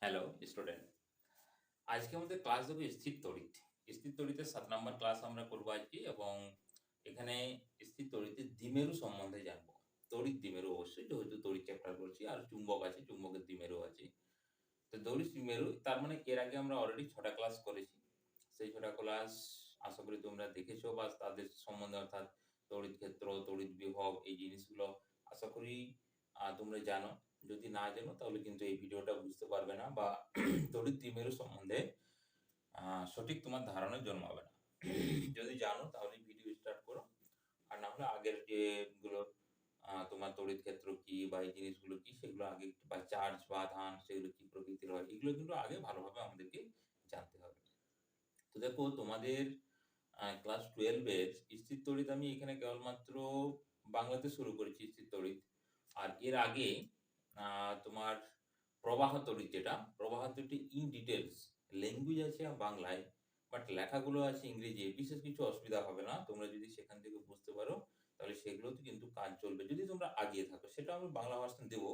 Hello student, আজকে আমাদের class দেবো স্থির তড়িৎ। স্থির তড়িতের 7 নাম্বার ক্লাস আমরা করবো আজকে, এবং এখানে স্থির তড়িতের দ্বিমেরু সম্বন্ধে জানবো। তড়িৎ দ্বিমেরু অবশ্যই, যেহেতু তড়িৎ চ্যাপ্টার করছি, আর চুম্বক আছে, চুম্বকের দ্বিমেরু আছে। তো তড়িৎ দ্বিমেরু তার মানে এর আগে আমরা অলরেডি 6টা ক্লাস করেছি। সেই 6টা ক্লাস আশা করি তোমরা দেখেছো, বা তাদের সম্বন্ধে অর্থাৎ তড়িৎ ক্ষেত্র, তড়িৎ বিভব এই জিনিসগুলো আশা করি তোমরা জানো। যদি না জানো তাহলে কিন্তু এই ভিডিওটা বুঝতে পারবে না, বা তড়িৎ দ্বিমেরু সম্বন্ধে সঠিক তোমার ধারণা জন্মাবে না। যদি জানো তাহলে ভিডিও স্টার্ট করো, আর না হলে আগের যেগুলো তোমার তড়িৎ ক্ষেত্র কি বা এই জিনিসগুলো কি সেগুলো আগে, বা চার্জ বা আধান সেগুলো কি প্রকৃতির হয়, এগুলো কিন্তু আগে ভালোভাবে আমাদেরকে জানতে হবে। তো দেখো তোমাদের ক্লাস 12 এর স্থির তড়িৎ আমি এখানে কেবলমাত্র বাংলাতে শুরু করেছি স্থির তড়িৎ। আর এর আগে তোমার প্রবাহ তড়িৎ, যেটা প্রবাহ তড়িৎ ইন ডিটেলস ল্যাঙ্গুয়েজ আছে বাংলায়, বাট লেখাগুলো আছে ইংরেজি। বিশেষ কিছু অসুবিধা হবে না, তোমরা যদি সেখান থেকে বুঝতে পারো তাহলে সেগুলোতে কিন্তু কাজ চলবে, যদি তোমরা আগিয়ে থাকো। সেটা আমি বাংলা ভার্সন দেবো।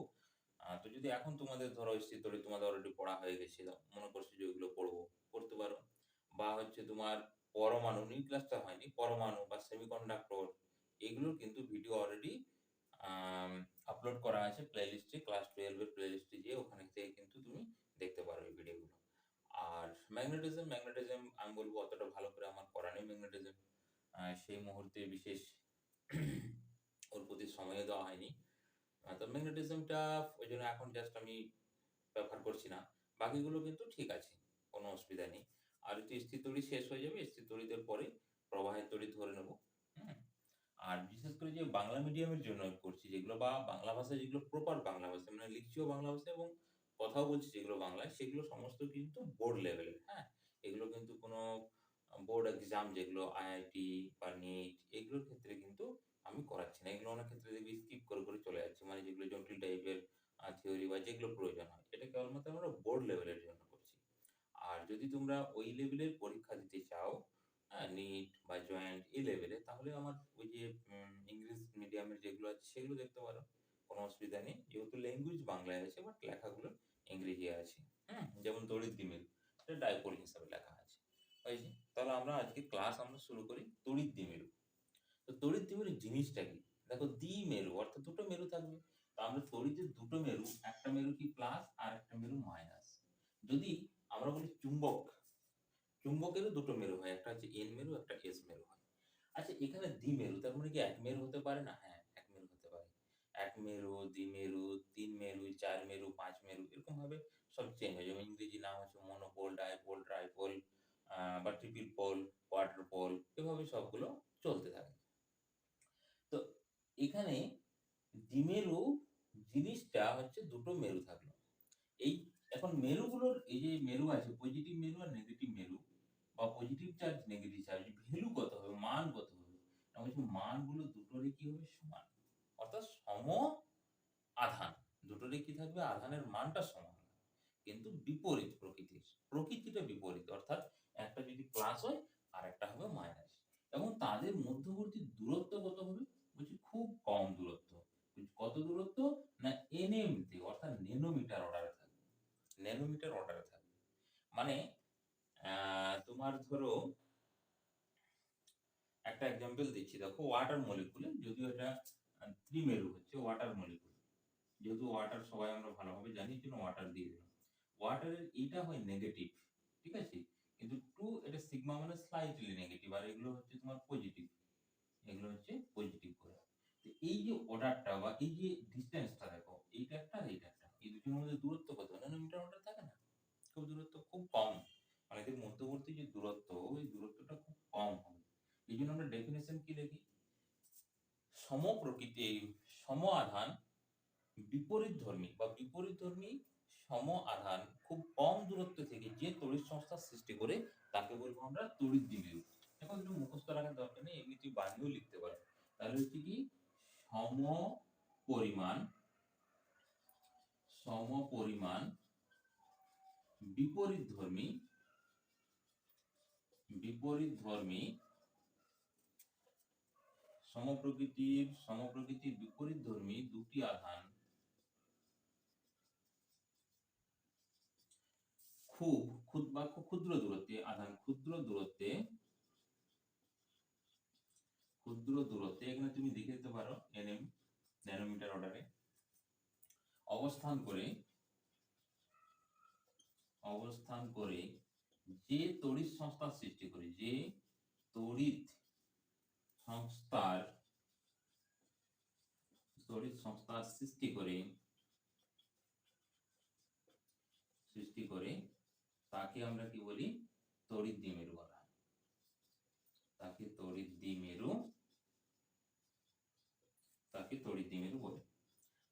তো যদি এখন তোমাদের ধরো স্থির তড়িৎ তোমাদের অলরেডি পড়া হয়ে গেছিল, মনে করছো যে ওইগুলো পড়বো, করতে পারো। বা হচ্ছে তোমার পরমাণু, নিউক্লিয়াসটা হয়নি, পরমাণু বা সেমিকন্ডাক্টর, এগুলোর কিন্তু ভিডিও অলরেডি আপলোড করা আছে প্লেলিস্টে, ক্লাস 12 এর প্লেলিস্টে গিয়ে ওখানে থেকে কিন্তু তুমি দেখতে পারো এই ভিডিওগুলো। আর ম্যাগনেটিজম আমি বলবো অতটা ভালো করে আমার করা নেই। ম্যাগনেটিজম সেই মুহূর্তে বিশেষ ওর প্রতি সময়ও দেওয়া হয়নি। তো ম্যাগনেটিজমটা ওই জন্য এখন জাস্ট আমি ব্যবহার করছি না। বাকিগুলো কিন্তু ঠিক আছে, কোনো অসুবিধা নেই। আর একটু স্থির তড়িৎ শেষ হয়ে যাবে, স্থির তড়িতের পরে প্রবাহের তড়িৎ ধরে নেব। হুম? আর বিশেষ করে যে বাংলা মিডিয়ামের জন্য করছি যেগুলো, বা বাংলা ভাষায় যেগুলো প্রপার বাংলা ভাষা, মানে লিখছিও বাংলা ভাষা এবং কথাও বলছি যেগুলো বাংলায়, সেগুলো সমস্ত কিন্তু বোর্ড লেভেলের। হ্যাঁ? এগুলো কিন্তু কোনো বোর্ড এক্সাম যেগুলো আইআইটি বা নিট, এগুলোর ক্ষেত্রে কিন্তু আমি করাচ্ছি না। এগুলো অনেক ক্ষেত্রে দেখবি স্কিপ করে চলে যাচ্ছে। মানে যেগুলো জটিল টাইপের থিওরি বা যেগুলো প্রয়োজন হয়। এটা কেবলমাত্র আমরা বোর্ড লেভেলের জন্য করছি। আর যদি তোমরা ওই লেভেলের পরীক্ষা দিতে চাও, নিট বা জয়েন্ট এই লেভেলে, তাহলে আমার ওই যে ইংলিশ মিডিয়ামের যেগুলো আছে সেগুলো দেখতে পারো। কোনো অসুবিধা নেই। যেহেতু ল্যাঙ্গুয়েজ বাংলায় আছে বাট লেখাগুলো ইংরেজি আছে। যেমন তড়িৎ দ্বিমেরু, এটা ডাইপোল হিসাবে লেখা আছে। হয়েছে? তাহলে আমরা আজকে ক্লাস আমরা শুরু করি তড়িৎ দ্বিমেরু। তো তড়িৎ দ্বিমেরু জিনিসটা কি? দেখো দ্বিমেরু অর্থাৎ দুটো মেরু থাকবে। তো আমরা তড়িতের দুটো মেরু, একটা মেরু কি প্লাস আর একটা মেরু মাইনাস। যদি আমরা বলি চুম্বক, চুম্বকেরও দুটো মেরু হয়, একটা হচ্ছে এন মেরু, একটা এস মেরু হয়। আচ্ছা, এখানে দ্বিমেরু তার মানে কি এক মেরু হতে পারে না? হ্যাঁ, এক মেরু হতে পারে। এক মেরু, দ্বিমেরু, তিন মেরু, চার মেরু, পাঁচ মেরু, এরকম ভাবে সব চেঞ্জ হয়। যেমন ইংরেজি নাম হচ্ছে মনোপোল, ডাইপোল, ট্রাইপোল, বা ট্রিপল পোল, কোয়াড্রোপোল, পোল, এভাবে সবগুলো চলতে থাকে। তো এখানে দ্বিমেরু জিনিসটা হচ্ছে দুটো মেরু থাকলো। এই এখন মেরুগুলোর এই যে মেরু আছে, পজিটিভ মেরু আর নেগেটিভ মেরু, বা positive charge negative charge, value কত হবে, মান কত হবে, না বলছি মানগুলো দুটোরই কি হবে, সমান। অর্থাৎ সম আধান, দুটোরই কি থাকবে, আধানের মানটা সমান। কিন্তু বিপরীত প্রকৃতির, প্রকৃতিটা বিপরীত, অর্থাৎ একটা যদি প্লাস হয় আর একটা হবে মাইনাস। এবং তাদের মধ্যবর্তী দূরত্ব কত হবে, বলছি খুব কম দূরত্ব। কত দূরত্ব, না এনএম তে, অর্থাৎ ন্যানোমিটার অর্ডারে থাকবে। ন্যানোমিটার অর্ডারে থাকবে। মানে তোমার ধরো একটা এক্সাম্পল দিচ্ছি, দেখো ওয়াটার মলিকুলে, যদিও এটা ত্রিমেরু হচ্ছে ওয়াটার মলিকুল, যেহেতু ওয়াটার সবাই আমরা ভালোভাবে জানি, জন্য ওয়াটার দিয়ে দিলাম। ওয়াটারের এটা হয় নেগেটিভ, ঠিক আছে, কিন্তু টু এটা সিগমা মানে স্লাইটলি নেগেটিভ, আর এগুলো হচ্ছে তোমার পজিটিভ, এগুলো হচ্ছে পজিটিভ করে। তো এই যে অর্ডারটা বা এই যে ডিসটেন্সটা দেখো, এইটা একটা আর এইটা একটা, এই দুটোর মধ্যে দূরত্ব কত, ন্যানোমিটার অর্ডার থাকে না? খুব দূরত্ব খুব কম, মানে এদের মধ্যবর্তী যে দূরত্ব, ওই দূরত্বটা খুব কম হবে। এই জন্য আমরা ডেফিনেশন কি লিখি, সম প্রকৃতির সম আধান বিপরীতধর্মী বা বিপরীতধর্মী সম আধান খুব কম দূরত্ব থেকে যে তড়িৎ সংস্থার সৃষ্টি করে তাকে বলবো আমরা তড়িৎ দ্বিমেরু। এখন একটু মুখস্থ রাখার দরকার নেই, এমনি তুই বানিয়েও লিখতে পারো। তাহলে হচ্ছে কি, সম পরিমাণ, সম পরিমাণ বিপরীতধর্মী, বিপরীতধর্মী সমপ্রকৃতির বিপরীতধর্মী দুটি আধান, খুব ক্ষুদ্র দূরত্বে আধান ক্ষুদ্র দূরত্বে এখানে তুমি লিখে দিতে পারো nm ন্যানোমিটার অর্ডারে অবস্থান করে যে তড়িৎ সংস্থার সৃষ্টি করে সৃষ্টি করে তাকে আমরা কি বলি তড়িৎ দ্বিমেরু বলা হয়। তাকে তড়িৎ দ্বিমেরু বলে।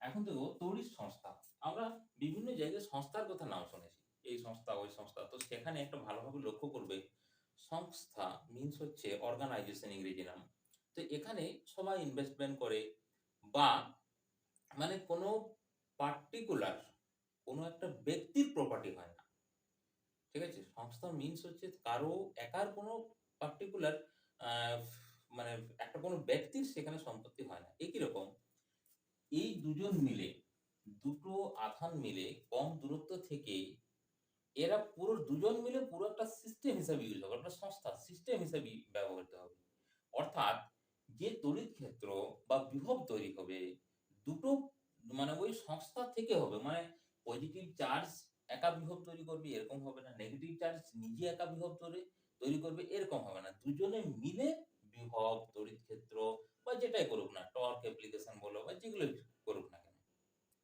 এখন দেখো তড়িৎ সংস্থা, আমরা বিভিন্ন জায়গায় সংস্থার কথা নাম শুনেছি, এই সংস্থা ওই সংস্থা, তো সেখানে একটা ভালোভাবে লক্ষ্য করবে সংস্থা মিন্স হচ্ছে অর্গানাইজেশন ইংরেজি নাম। তো এখানে সবাই ইনভেস্টমেন্ট করে বা মানে কোনো পার্টিকুলার কোনো একটা ব্যক্তির প্রপার্টি হয় না, ঠিক আছে। সংস্থা মিন্স হচ্ছে কারো একার কোনো পার্টিকুলার মানে একটা কোনো ব্যক্তির সেখানে সম্পত্তি হয় না। একই রকম এই দুটো আধান মিলে কম দূরত্ব থেকে এরা দুজন মিলে পুরো একটা সিস্টেম হিসাবে ইউজ হবে, একটা সংস্থা সিস্টেম হিসাবে ব্যবহৃত হবে। অর্থাৎ যে তড়িৎ ক্ষেত্র বা বিভব তৈরি হবে দুটো মানে ওই সংস্থা থেকে হবে, মানে পজিটিভ চার্জ একা বিভব তৈরি করবে এরকম হবে না, নেগেটিভ চার্জ নিজে একা বিভব তৈরি করবে এরকম হবে না, দুজনে মিলে বিভব তড়িৎ ক্ষেত্র বা যেটাই করুক না, টর্ক অ্যাপ্লিকেশন বলো বা যেগুলো করুক না কেন,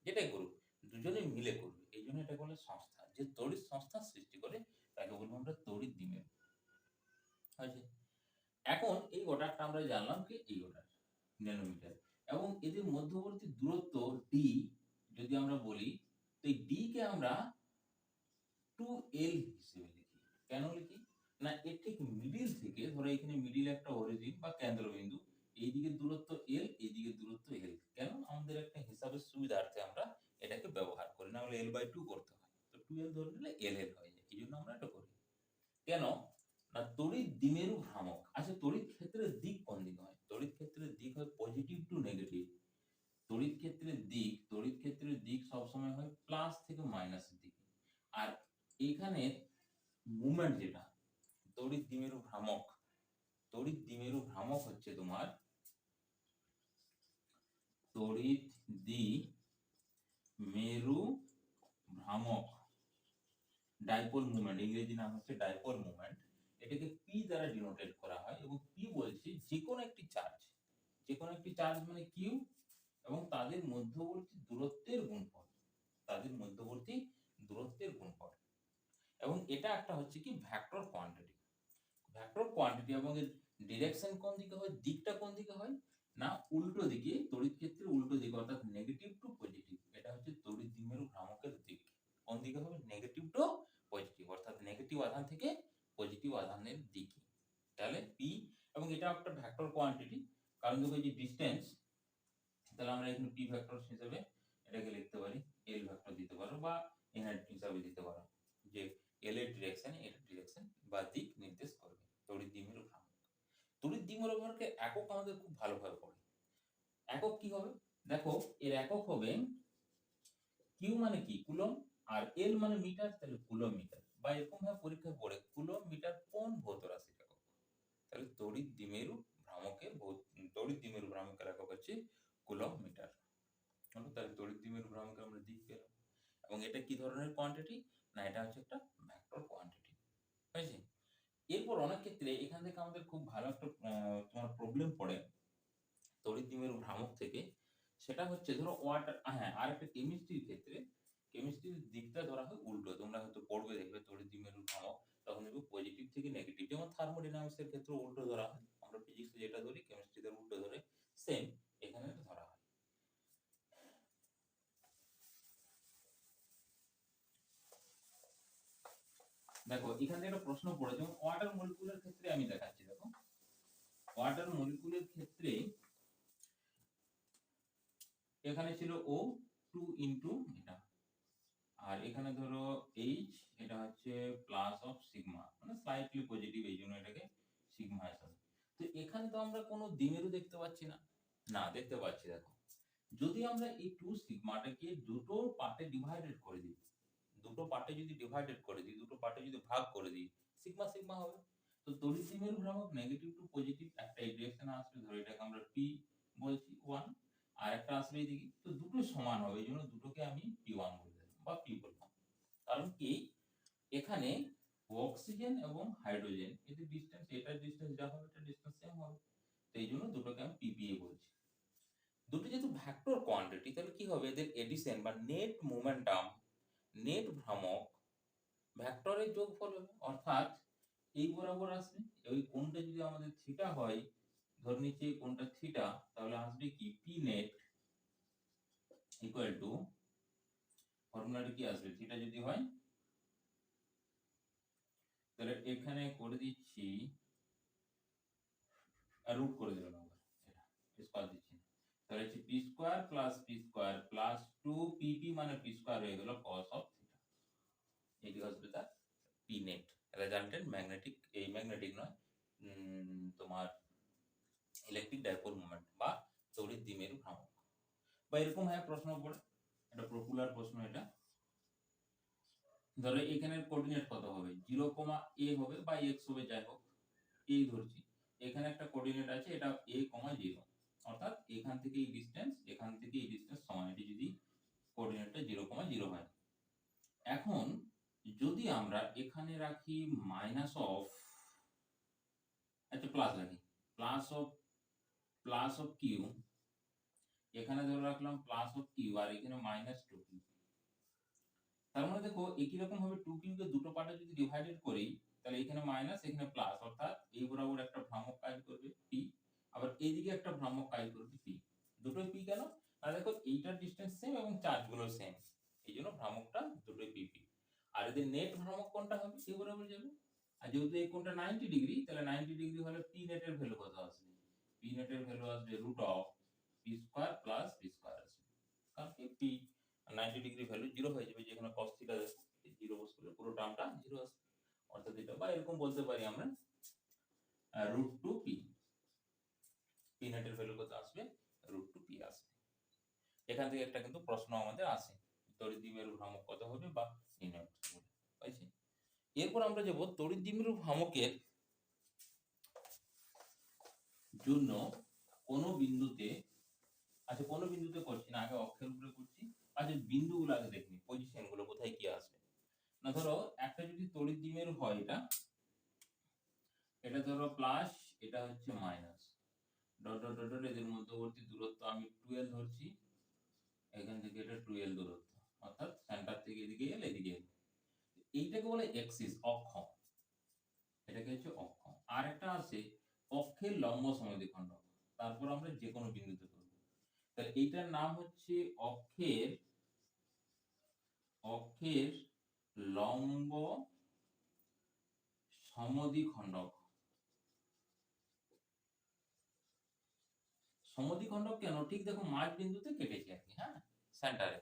যেটাই করুক দুজনে মিলে করবে, এই জন্য এটা বলে সংস্থা। যে তড়িৎ সংস্থা সৃষ্টি করে তাকে বলবো আমরা তড়িৎ দ্বিমেরু। এখন এই অর্ডারটা আমরা জানলাম কি এই অর্ডার ন্যানোমিটার, এবং এদের মধ্যবর্তী দূরত্ব d যদি আমরা বলি, তো এই d কে আমরা 2l হিসেবে লিখি। কেন লিখি না, এর ঠিক মিডিল থেকে, ধরো এখানে মিডিল একটা অরিজিন বা কেন্দ্রবিন্দু, এইদিকে দূরত্ব l, এইদিকে দূরত্ব l। কেন, আমাদের একটা হিসাবের সুবিধার্থে আমরা এটাকে ব্যবহার করি, না হলে l/2 করতে হয়, তো 2l ধরে নিলে l হয়ে যায়, এই জন্য আমরা এটা করি। কেন না, তড়িৎ দ্বিমেরু ভ্রামক। আচ্ছা, তড়িৎ ক্ষেত্রের দিক কোন দিকে হয়? তড়িৎ ক্ষেত্রের দিক হয় পজিটিভ টু নেগেটিভ। তড়িৎ ক্ষেত্রের দিক সবসময় হয় প্লাস থেকে মাইনাসের দিকে। আর এখানে মুভমেন্ট যেটা তড়িৎ দ্বিমেরু ভ্রামক হচ্ছে তোমার তড়িৎ দ্বিমেরু ভ্রামক, ডাইপোল মুভমেন্ট, ইংরেজি নাম হচ্ছে ডাইপোল মুভমেন্ট। এটাকে p দ্বারা ডিনোটেট করা হয়, এবং p বলছি যে কোনো একটি চার্জ মানে q এবং তাদের মধ্যবর্তী দূরত্বের গুণফল, এবং এটা একটা হচ্ছে কি ভেক্টর কোয়ান্টিটি, এবং এর ডিরেকশন কোন দিকে হয়, দিকটা কোন দিকে হয় না উল্টো দিকে, তড়িৎ ক্ষেত্রের উল্টো দিকে, অর্থাৎ নেগেটিভ টু পজিটিভ। এটা হচ্ছে তড়িৎ দ্বিমেরু ভ্রামকের দিক, কোন দিকে হবে নেগেটিভ টু পজিটিভ, অর্থাৎ নেগেটিভ আধান থেকে পজিটিভ আধানের দিকে। তাহলে p, এবং এটা একটা ভেক্টর কোয়ান্টিটি, কারণ দেখো এই যে ডিসটেন্স, তাহলে আমরা এখানে p ভেক্টর হিসেবে এটাকে লিখতে পারি, l ভেক্টর দিতে পারো বা এনআর হিসাবে দিতে পারো, যে l এর ডিরেকশন বা দিক নির্দেশ করবে তড়িৎ দ্বিমেরু ভ্রামক। তড়িৎ দ্বিমেরু ভ্রামকের একক আমাদের খুব ভালোভাবে পড়ে। একক কি হবে দেখো, এর একক হবে q মানে কি কুলম্ব, আর l মানে মিটার, তাহলে কুলম্ব মিটার, বা এরকম ভাবে পরীক্ষায় পড়ে কুলম্ব মিটার কোন ভৌত রাশির একক। তাহলে তড়িৎ দ্বিমেরু ভ্রামকের একক হচ্ছে কুলম্ব মিটার। তাহলে তড়িৎ দ্বিমেরু ভ্রামকের আমরা দিক পেলাম, এবং এটা কি ধরনের কোয়ান্টিটি না, এটা হচ্ছে একটা ভেক্টর কোয়ান্টিটি, বুঝেছি। এরপর অনেক ক্ষেত্রে এখান থেকে আমাদের খুব ভালো একটা তোমার প্রবলেম পড়ে তড়িৎ দ্বিমেরু ভ্রামক থেকে, সেটা হচ্ছে ধরো ওয়াটার, হ্যাঁ, আর একটা কেমিস্ট্রির ক্ষেত্রে কেমিস্ট্রির দিকটা ধরা হয় উল্টো, তোমরা হয়তো পড়বে দেখবে তড়িৎ দ্বিমেরু ভ্রামক, তখন দেখবে পজিটিভ থেকে নেগেটিভ, যেমন থার্মোডাইনামিক্সের ক্ষেত্রে উল্টো ধরা হয়, আমরা ফিজিক্সে যেটা ধরি কেমিস্ট্রিতে উল্টো ধরে, সেম এখানে ধরা হয়। দেখো এখানে একটা প্রশ্ন পড়ে, যেমন ওয়াটার মলিকুলের ক্ষেত্রে আমি দেখাচ্ছি, দেখো ওয়াটার মলিকুলের ক্ষেত্রে এখানে ছিল O2 ইনটু এটা, আর এখানে ধরো H, এটা হচ্ছে প্লাস অফ সিগমা, মানে স্লাইটলি পজিটিভ, এই জন্য এটাকে সিগমা হিসাবে। তো এখানে তো আমরা কোনো দ্বিমেরু দেখতে পাচ্ছি না, দেখতে পাচ্ছি। দেখো যদি আমরা এই 2 সিগমাটাকে দুটো পার্টে ডিভাইডেড করে দিই, দুটো পার্টে যদি ডিভাইডেড করে দিই, দুটো পার্টে যদি ভাগ করে দিই, সিগমা সিগমা হবে। তো তড়িৎ দ্বিমেরু ভ্রামক নেগেটিভ টু পজিটিভ একটা এই ডিরেকশনে আসবে, ধরো এটাকে আমরা পি বলছি 1, আর একটা আসবে এইদিকে, তো দুটো সমান হবে, এই জন্য দুটোকে আমি p1 বলে দিলাম বা p বললাম। কারণ কি এখানে অক্সিজেন এবং হাইড্রোজেন এদের ডিসটেন্স, এটার ডিসটেন্স যা হবে এটা ডিসটেন্স সেম হবে, তো এই জন্য দুটোকে আমি ppa বলছি। দুটো যেহেতু ভেক্টর কোয়ান্টিটি, তাহলে কি হবে এদের এডিশন বা নেট মোমেন্টাম, নেট ভ্রামক ভেক্টরের যোগফল হবে, অর্থাৎ এই বরাবর আসবে, ওই কোণটা যদি আমাদের থিটা হয়, ধরে নিচ্ছি এই কোণটা থিটা, তাহলে আসবে কি পি নেট ইকুয়াল টু, ফর্মুলাটা কি আসবে, থিটা যদি হয় তাহলে এখানে করে দিচ্ছি, রুট করে দিলাম আবার, এটা স্কয়ার দিচ্ছি, তাহলে হচ্ছে P square plus P square plus 2pp মানে পি স্কয়ার হয়ে গেল cos অফ থিটা, এটি আসবে তার পি নেট রেজাল্টেন্ট ম্যাগনেটিক, এই ম্যাগনেটিক নয় তোমার ইলেকট্রিক ডাইপোল মোমেন্ট বা তড়িৎ দ্বিমেরু ভ্রামক। বা এরকম হয় প্রশ্ন পড়ে, এটা পপুলার প্রশ্ন, এটা ধরো এখানের কোঅর্ডিনেট কত হবে, 0, a হবে বা x হবে, যাই হোক এই ধরছি, এখানে একটা কোঅর্ডিনেট আছে, এটা a, 0, অর্থাৎ এখান থেকে এই ডিসটেন্স, এখান থেকে এই ডিসটেন্স সমান, এটি যদি কোঅর্ডিনেটটা 0, 0 হয়। এখন যদি আমরা এখানে রাখি মাইনাস অফ, আচ্ছা প্লাস রাখি, প্লাস অফ কিউ, এখানে ধরে রাখলাম প্লাস অফ কিউ, আর এখানে মাইনাস 2q, তার মানে দেখো একই রকম ভাবে 2q কে দুটো পার্টে যদি ডিভাইডেড করি, তাহলে এখানে মাইনাস এখানে প্লাস, অর্থাৎ এই বরাবর একটা ভ্রামক কাজ করবে p, আবার এইদিকে একটা ভ্রামক কাজ করবে p, দুটোই p কেন, আর দেখো এইটার ডিসটেন্স সেম এবং চার্জগুলো সেম, এই জন্য ভ্রামকটা দুটোই pp। আর এদের নেট ভ্রামক কোণটা হবে এই বরাবর যাবে, আর যেহেতু এই কোণটা 90 ডিগ্রি, তাহলে 90 ডিগ্রি হলে p নেটের ভ্যালু কত আসবে, p নেটের ভ্যালু আসবে root of p square plus p square আসবে, কারণ কি p 90 ডিগ্রি ভ্যালু 0 হয়ে যাবে, যেখানে cos থিটা 0 বসলে পুরো টার্মটা 0 আসবে, অর্থাৎ এটা, বা এরকম বলতে পারি আমরা রুট টু পি, পি নেটের ভ্যালু কত আসবে, রুট টু পি আসবে। এখান থেকে একটা কিন্তু প্রশ্ন আমাদের আসে, তড়িৎ দ্বিমেরু ভ্রামক কত হবে বা নির্ণয় করতে পাইছি। এরপর আমরা যাব তড়িৎ দ্বিমেরু ভ্রামকের জন্য কোন বিন্দুতে, আচ্ছা কোন বিন্দুতে করছি না, আগে অক্ষের উপরে করছি, আচ্ছা বিন্দুগুলো আগে দেখি, পজিশন গুলো কোথায় কি আসবে। না ধরো একটা যদি তড়িৎ দ্বিমেরু হয়, এটা ধরো প্লাস, এটা হচ্ছে minus, dot dot dot dot, এদের মধ্যবর্তী দূরত্ব আমি 12 ধরছি, এখান থেকে এটা 12 দূরত্ব, অর্থাৎ সেন্টার থেকে এদিকে এল, এদিকে এল, এইটাকে বলে এক্সিস, অক্ষ, এটাকে হচ্ছে অক্ষ। আর একটা আছে অক্ষের লম্ব সমদ্বিখণ্ডক, তারপর আমরা যে কোনো বিন্দুতে করব, তাহলে এইটার নাম হচ্ছে অক্ষের লম্ব সমদ্বিখণ্ডক। সমদ্বিখণ্ডক কেন, ঠিক দেখো মাঝ বিন্দুতে কেটেছি আর কি, হ্যাঁ সেন্টারে,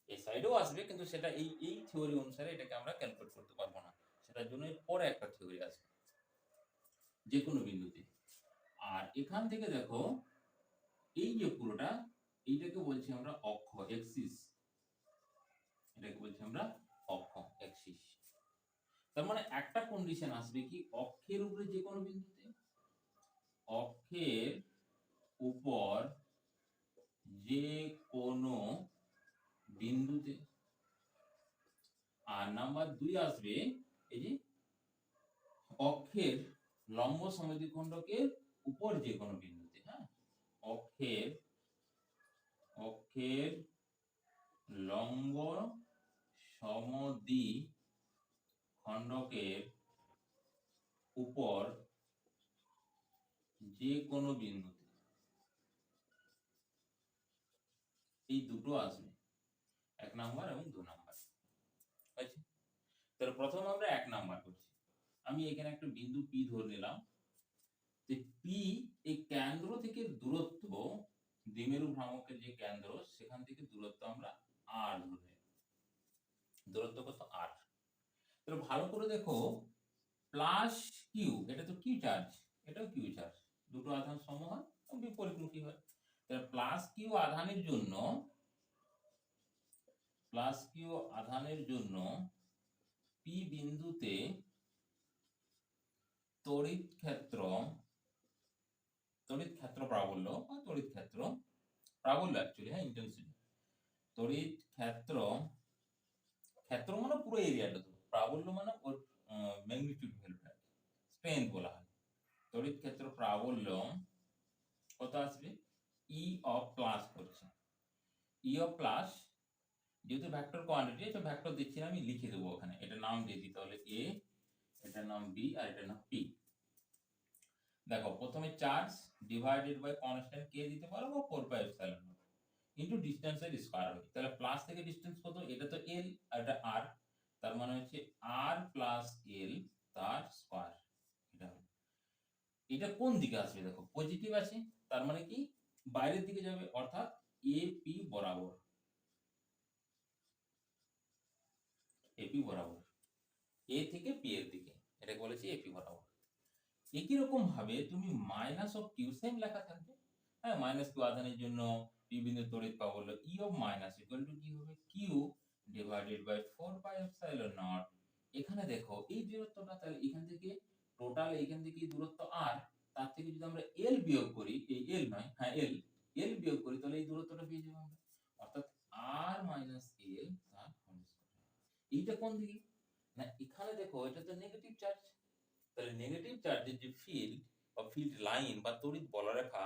এই সাইডেও আসবে, কিন্তু সেটা এই থিওরি অনুসারে এটাকে আমরা ক্যালকুলেট করতে পারবো না, সেটার জন্য পরে একটা থিওরি আসবে যে কোনো বিন্দুতে। আর এখান থেকে দেখো এই যে পুরোটা, এইটাকে বলছি আমরা অক্ষ, এক্সিস, এটাকে বলছি আমরা অক্ষ, এক্সিস। তার মানে একটা কন্ডিশন আসবে কি, অক্ষের উপরে যে কোনো বিন্দুতে, অক্ষের উপর যে কোনো বিন্দুতে, আর নাম্বার 2 আসবে এই যে অক্ষের লম্ব সমদ্বিখণ্ডকের উপর যে কোনো বিন্দুতে, হ্যাঁ অক্ষের লম্ব সমদ্বিখণ্ডকের উপর যে কোনো বিন্দুতে, এই দুটো আসবে, 1 নাম্বার এবং 2 নাম্বার। আচ্ছা তাহলে প্রথম আমরা 1 নাম্বার করছি, আমি এখানে একটা বিন্দু P ধরে নিলাম, যে P এই কেন্দ্র থেকে দূরত্ব, দ্বিমেরু ভ্রামকের যে কেন্দ্র সেখান থেকে দূরত্ব আমরা r ধরে, দূরত্ব কত r। তাহলে ভালো করে দেখো, প্লাস কিউ, এটা তো কিউ চার্জ, এটাও কিউ চার্জ, দুটো আধান সম হয় এবং বিপরীতমুখী হয়, তাহলে প্লাস কিউ আধানের জন্য প্লাস কিউ আধানের জন্য পি বিন্দুতে তড়িৎ ক্ষেত্র প্রাবল্য বা তড়িৎ ক্ষেত্র প্রাবল্য অ্যাকচুয়ালি, হ্যাঁ, ইন্টেন্সিটি, তড়িৎ ক্ষেত্র মানে পুরো এরিয়াটা, তো প্রাবল্য মানে ওর ম্যাগনিটিউড ভ্যালুটা, স্ট্রেংথ বলা হয়। তড়িৎ ক্ষেত্র প্রাবল্য কত আসবে? ই অফ প্লাস করছে, ই অফ প্লাস, যেহেতু ভেক্টর কোয়ান্টিটি, এটা ভেক্টর দিচ্ছি না, আমি লিখে দেবো ওখানে, এটা নাম দিয়ে দিতে হলে এ, এটার নাম বি, আর এটার নাম পি। দেখো প্রথমে চার্জ ডিভাইডেড বাই কনস্ট্যান্ট কে দিতে পারো, বা 4 পাই এপসাইলন নট ইনটু ডিসটেন্সের স্কয়ার হবে। তাহলে প্লাস থেকে ডিসটেন্স কত? এটা তো এল আর এটা আর, তার মানে হচ্ছে আর প্লাস এল তার স্কয়ার। এটা কোন দিকে আসবে? দেখো পজিটিভ আছে, তার মানে কি বাইরের দিকে যাবে, অর্থাৎ এপি বরাবর, এপি বরাবর, এ থেকে পি এর দিকে, এটাকে বলেছি এপি বরাবর। একই রকম ভাবে তুমি মাইনাস অফ কিউ, সেম লেখা থাকবে, হ্যাঁ, মাইনাস কিউ আধানের জন্য পি বিন্দু তড়িৎ প্রাবল্য E of minus equal to কি হবে? Q divided by 4 pi epsilon naught. এখানে দেখো এই দূরত্বটা, তাহলে এখান থেকে টোটাল, এখান থেকে দূরত্ব আর, তার থেকে যদি আমরা এল বিয়োগ করি, এই এল নয়, হ্যাঁ এল বিয়োগ করি, তাহলে এই দূরত্বটা পেয়ে যাবো আমরা, অর্থাৎ আর মাইনাস এল তার হোল স্কয়ার। এইটা কোন দিকে? না এখানে দেখো এটা তো নেগেটিভ চার্জ, তাহলে নেগেটিভ চার্জের যে ফিল্ড বা ফিল্ড লাইন বা তড়িৎ বলরেখা,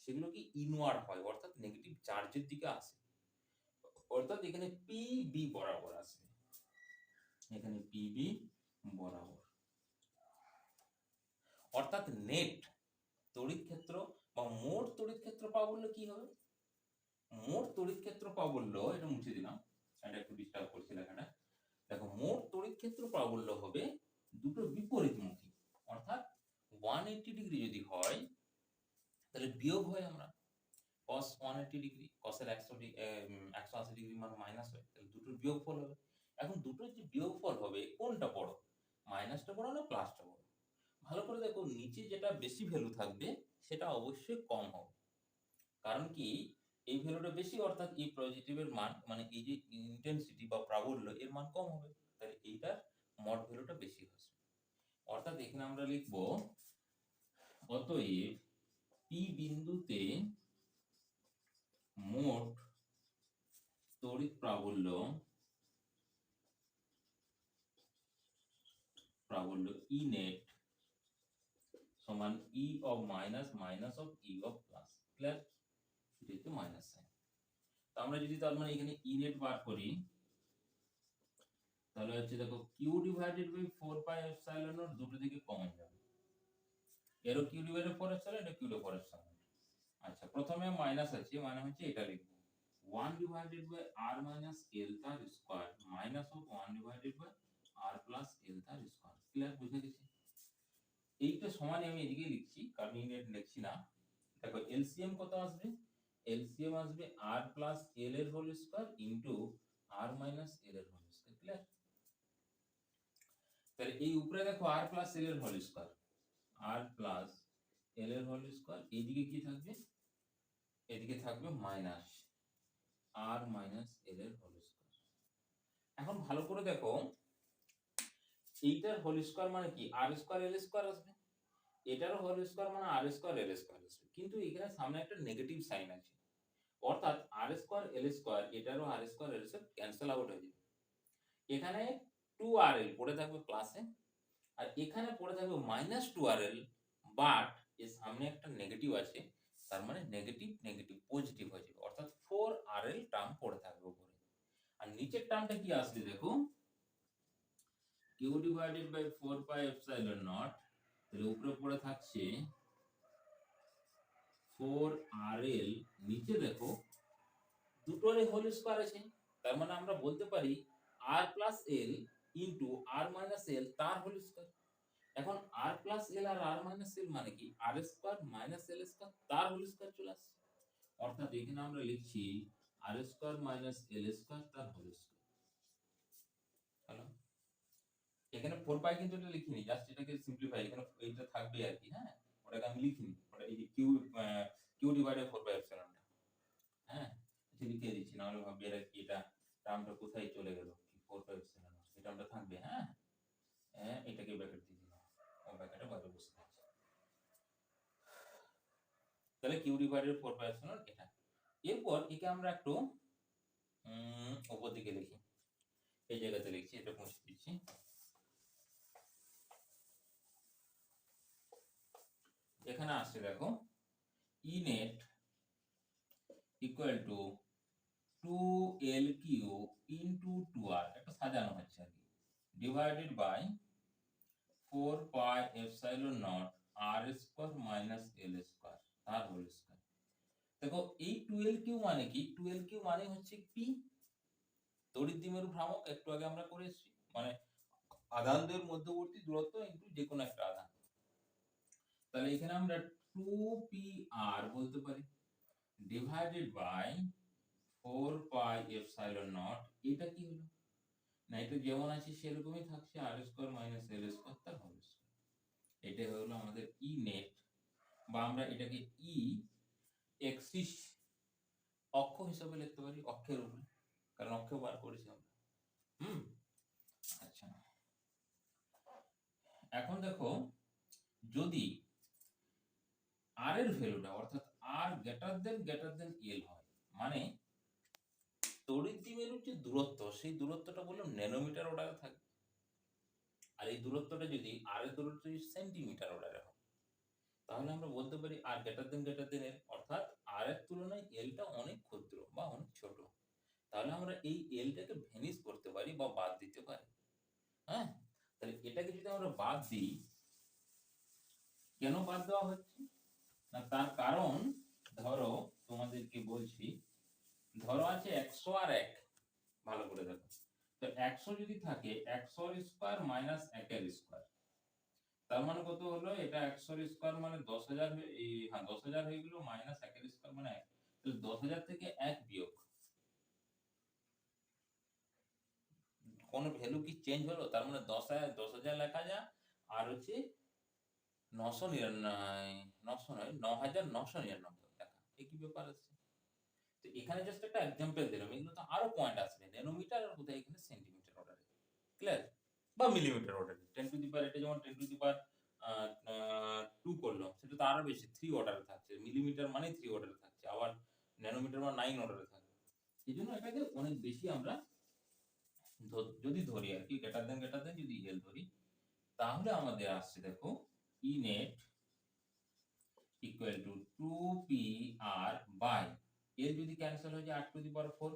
সেগুলো কি ইনওয়ার্ড হয়, অর্থাৎ নেগেটিভ চার্জের দিকে আসে, অর্থাৎ এখানে পিবি বরাবর আসবে, এখানে পিবি বরাবর, অর্থাৎ নেট তড়িৎ ক্ষেত্র বা মোট তড়িৎ ক্ষেত্র প্রাবল্য কি হবে? মোট তড়িৎ ক্ষেত্র প্রাবল্য, এটা মুছে দিলাম, এটা একটু ডিস্টার্ব করছে লেখাটা। দেখো মোট তড়িৎ ক্ষেত্র প্রাবল্য হবে দুটো বিপরীতমুখী, অর্থাৎ 180 ডিগ্রি যদি হয়, তাহলে বিয়োগ হয় আমরা cos 180 ডিগ্রি, cos এর 180 ডিগ্রি মানে মাইনাস হয়, তাহলে দুটোর বিয়োগফল হবে। এখন দুটোর যে বিয়োগফল হবে, কোনটা বড়? মাইনাসটা বড় না প্লাসটা বড়? ভালো করে দেখো, নিচে যেটা বেশি ভ্যালু থাকবে সেটা অবশ্যই কম হবে, কারণ কি এই ভ্যালুটা বেশি, অর্থাৎ এই পজিটিভের মান, মানে এই যে ইন্টেন্সিটি বা প্রাবল্য, এর মান কম হবে, তাহলে এইটার মড ভ্যালুটা বেশি হবে। অর্থাৎ এখানে আমরা লিখবো অতএব পি বিন্দুতে মোট তড়িৎ প্রাবল্য ই নেট সমান ই of minus minus of E of plus. Clear? যেহেতু মাইনাস সাইন, তো আমরা যদি তার মানে এখানে ই নেট বার করি, তাহলে হচ্ছে দেখো Q divided by 4 pi epsilon naught, দুটো দিকে কমন যাবে, এরও কিউ ডিভাইডেড 4 এপসাইলন, এটা কিউ ডিভাইডেড 4 এপসাইলন। আচ্ছা প্রথমে মাইনাস আছে, মানে হচ্ছে এটা লিখবো 1 divided by r minus l তার square minus of 1 divided by r plus l তার স্কয়ার। ক্লিয়ার? বুঝে গেছি? এইটা সমান আমি এদিকে লিখছি, কারণ ইনডাইরেক্ট লিখছি না। দেখো এলসিএম কত আসবে? এলসিএম আসবে r প্লাস l এর whole square into r minus l এর হোল স্কয়ার। ক্লিয়ার? তাহলে এই উপরে দেখো r প্লাস l এর whole square, r plus l এর হোল স্কয়ার, এইদিকে কি থাকবে? এদিকে থাকবে মাইনাস r মাইনাস l এর হোল স্কয়ার। এখন ভালো করে দেখো, এইটার হোল স্কয়ার মানে কি? r স্কয়ার l স্কয়ার আসবে, এটারও হোল স্কয়ার মানে r স্কয়ার l স্কয়ার আসবে, কিন্তু এখানে সামনে একটা নেগেটিভ সাইন আছে, অর্থাৎ r স্কয়ার l স্কয়ার, এটারও r square l square cancel out হয়ে যাবে। এখানে 2rl পড়ে থাকবে প্লাসে, আর এখানে পড়ে থাকবে মাইনাস 2rl, বাট এর সামনে একটা নেগেটিভ আছে, তার মানে নেগেটিভ নেগেটিভ পজিটিভ হয়ে যাবে, অর্থাৎ 4rl টার্ম পড়ে থাকবে উপরে। আর নিচের টার্মটা কি আসবে দেখো, q divided by 4 pi epsilon naught, তাহলে উপরে পড়ে থাকছে 4rl, নিচে দেখো দুটোরই হোল স্কয়ার আছে, তার মানে আমরা বলতে পারি r plus l into r minus l তার হোল স্কয়ার। এখন r প্লাস l আর r মাইনাস l মানে কি? r square minus l square তার হোল স্কয়ার চলে আসছে, অর্থাৎ এখানে আমরা লিখছি r square minus l square তার হোল স্কয়ার। হ্যালো, এখানে 4 পাই কিন্তু এটা লিখিনি, জাস্ট এটাকে সিম্পলিফাই, এখানে এইটা থাকবে আর কি, হ্যাঁ, ওটাকে আমি লিখিনি, ওটা এই যে q ডিভাইডেড 4 পাই এপসিলন, হ্যাঁ, এটা লিখে দিচ্ছি, না হলে ভাববে এটা কি, এটা টার্মটা কোথায় চলে গেল, কি 4 পাই এপসিলন নট, এই টার্মটা থাকবে। হ্যাঁ, এটাকে ব্র্যাকেট দিয়ে দিলাম, ও ব্র্যাকেটে বাইরে বসে আছে। তাহলে Q divided 4 pi epsilon naught এটা। এরপর একে আমরা একটু উপর দিকে লিখি, এই জায়গাতে লিখছি, এটা মুছে দিচ্ছি। এখানে আসছে দেখো, E net equal to 2L Q into 2R, একটা সাজানো হচ্ছে আর কি, divided by 4 pi epsilon naught R square minus L square তার হোল স্কয়ার। দেখো এই 2L কিউ মানে কি, 2L কিউ মানে হচ্ছে পি, তড়িৎ দ্বিমেরু ভ্রামক, একটু আগে আমরা করে এসেছি, মানে আধানদের মধ্যবর্তী দূরত্ব ইনটু যে কোনো একটা আধান। তাহলে এখানে আমরা 2pr বলতে পারি, divided by 4 pi epsilon naught, এটা কি হলো না, এটা যেমন আছে সেরকমই থাকছে, আর স্কয়ার মাইনাস এল স্কয়ার তার হোল স্কয়ার। এটা হলো আমাদের ই নেট, বা আমরা এটাকে ই এক্সিস অক্ষ হিসাবে লিখতে পারি, অক্ষের উপরে, কারণ অক্ষ বার করেছি আমরা। আচ্ছা, এখন দেখো যদি আর এর ভ্যালুটা অর্থাৎ আর গ্রেটার দেন এল হয়, মানে তড়িৎ দ্বিমেরুর যে দূরত্ব, সেই দূরত্বটা বললাম ন্যানোমিটার অর্ডারে থাকে, আর এই দূরত্বটা যদি আর এর দূরত্ব যদি সেন্টিমিটার অর্ডারে হয়, তাহলে আমরা বলতে পারি আর গ্রেটার দেন এল, অর্থাৎ আর এর তুলনায় এলটা অনেক ক্ষুদ্র বা অনেক ছোট। তাহলে আমরা এই এলটাকে ভ্যানিশ করতে পারি বা বাদ দিতে পারি। হ্যাঁ, তাহলে এটাকে যদি আমরা বাদ দিই, কেন বাদ দেওয়া হচ্ছে না, তার কারণ ধরো তোমাদেরকে বলছি, ধরো আছে 100 আর 1, ভালো করে দেখো, তো 100 যদি থাকে 100 এর স্কয়ার মাইনাস 1 এর স্কয়ার, তার মানে কত হলো, এটা 100 এর স্কয়ার মানে 10000, হ্যাঁ 10000 হয়ে গেল, মাইনাস 1 এর স্কয়ার মানে 1, তাহলে 10000 থেকে 1 বিয়োগ, কোন ভ্যালু কি চেঞ্জ হলো, তার মানে 10000 লেখা যায়, আর হচ্ছে 9999 টাকা, একই ব্যাপার আছে। তো এখানে জাস্ট একটা एग्जांपल দিলাম, এগুলো তো আরো পয়েন্ট আসবে, ন্যানোমিটার আর কোথায় এখানে সেন্টিমিটার অর্ডারে, ক্লিয়ার, বা মিলিমিটার অর্ডারে, 10 টু দি পাওয়ার, এটা যেমন 10 টু দি পাওয়ার 2 করলো, সেটা তো আরো বেশি 3 অর্ডারে থাকছে, মিলিমিটার মানে 3 অর্ডারে থাকছে, আবার ন্যানোমিটার মানে 9 অর্ডারে থাকবে। এইজন্য এটাকে অনেক বেশি আমরা যদি ধরি আর কি, গ্রেটার দেন যদি এল ধরি, তাহলে আমাদের আসছে দেখো E net equal to 2pr by, এর যদি ক্যান্সেল হয়ে যায় 8 টু দি পাওয়ার 4,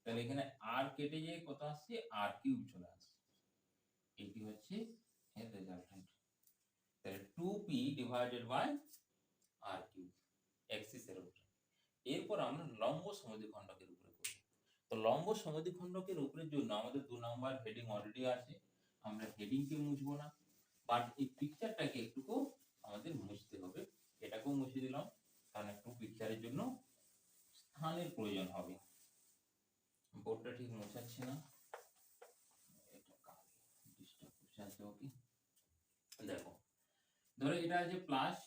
তাহলে এখানে আর কেটে যায়, কত আসছে আর কিউব চলে আসছে, এটি হচ্ছে এর রেজাল্টেন্ট। তাহলে 2p divided by r cube axis এর উপরে। এরপর আমরা লম্ব সমদ্বিখণ্ডকের উপরে করব। তো লম্ব সমদ্বিখণ্ডকের উপরের জন্য আমাদের 2 নাম্বার হেডিং অলরেডি আছে, আমরা হেডিংকে মুছবো না, বাট এই পিকচারটাকে একটুকু আমাদের মুছতে হবে, এটাকেও মুছে দিলাম, কারণ একটু পিকচারের জন্য স্থানের প্রয়োজন হবে। বোর্ডটা ঠিক মোছাচ্ছি না, দেখো ধরো এটা আছে প্লাস,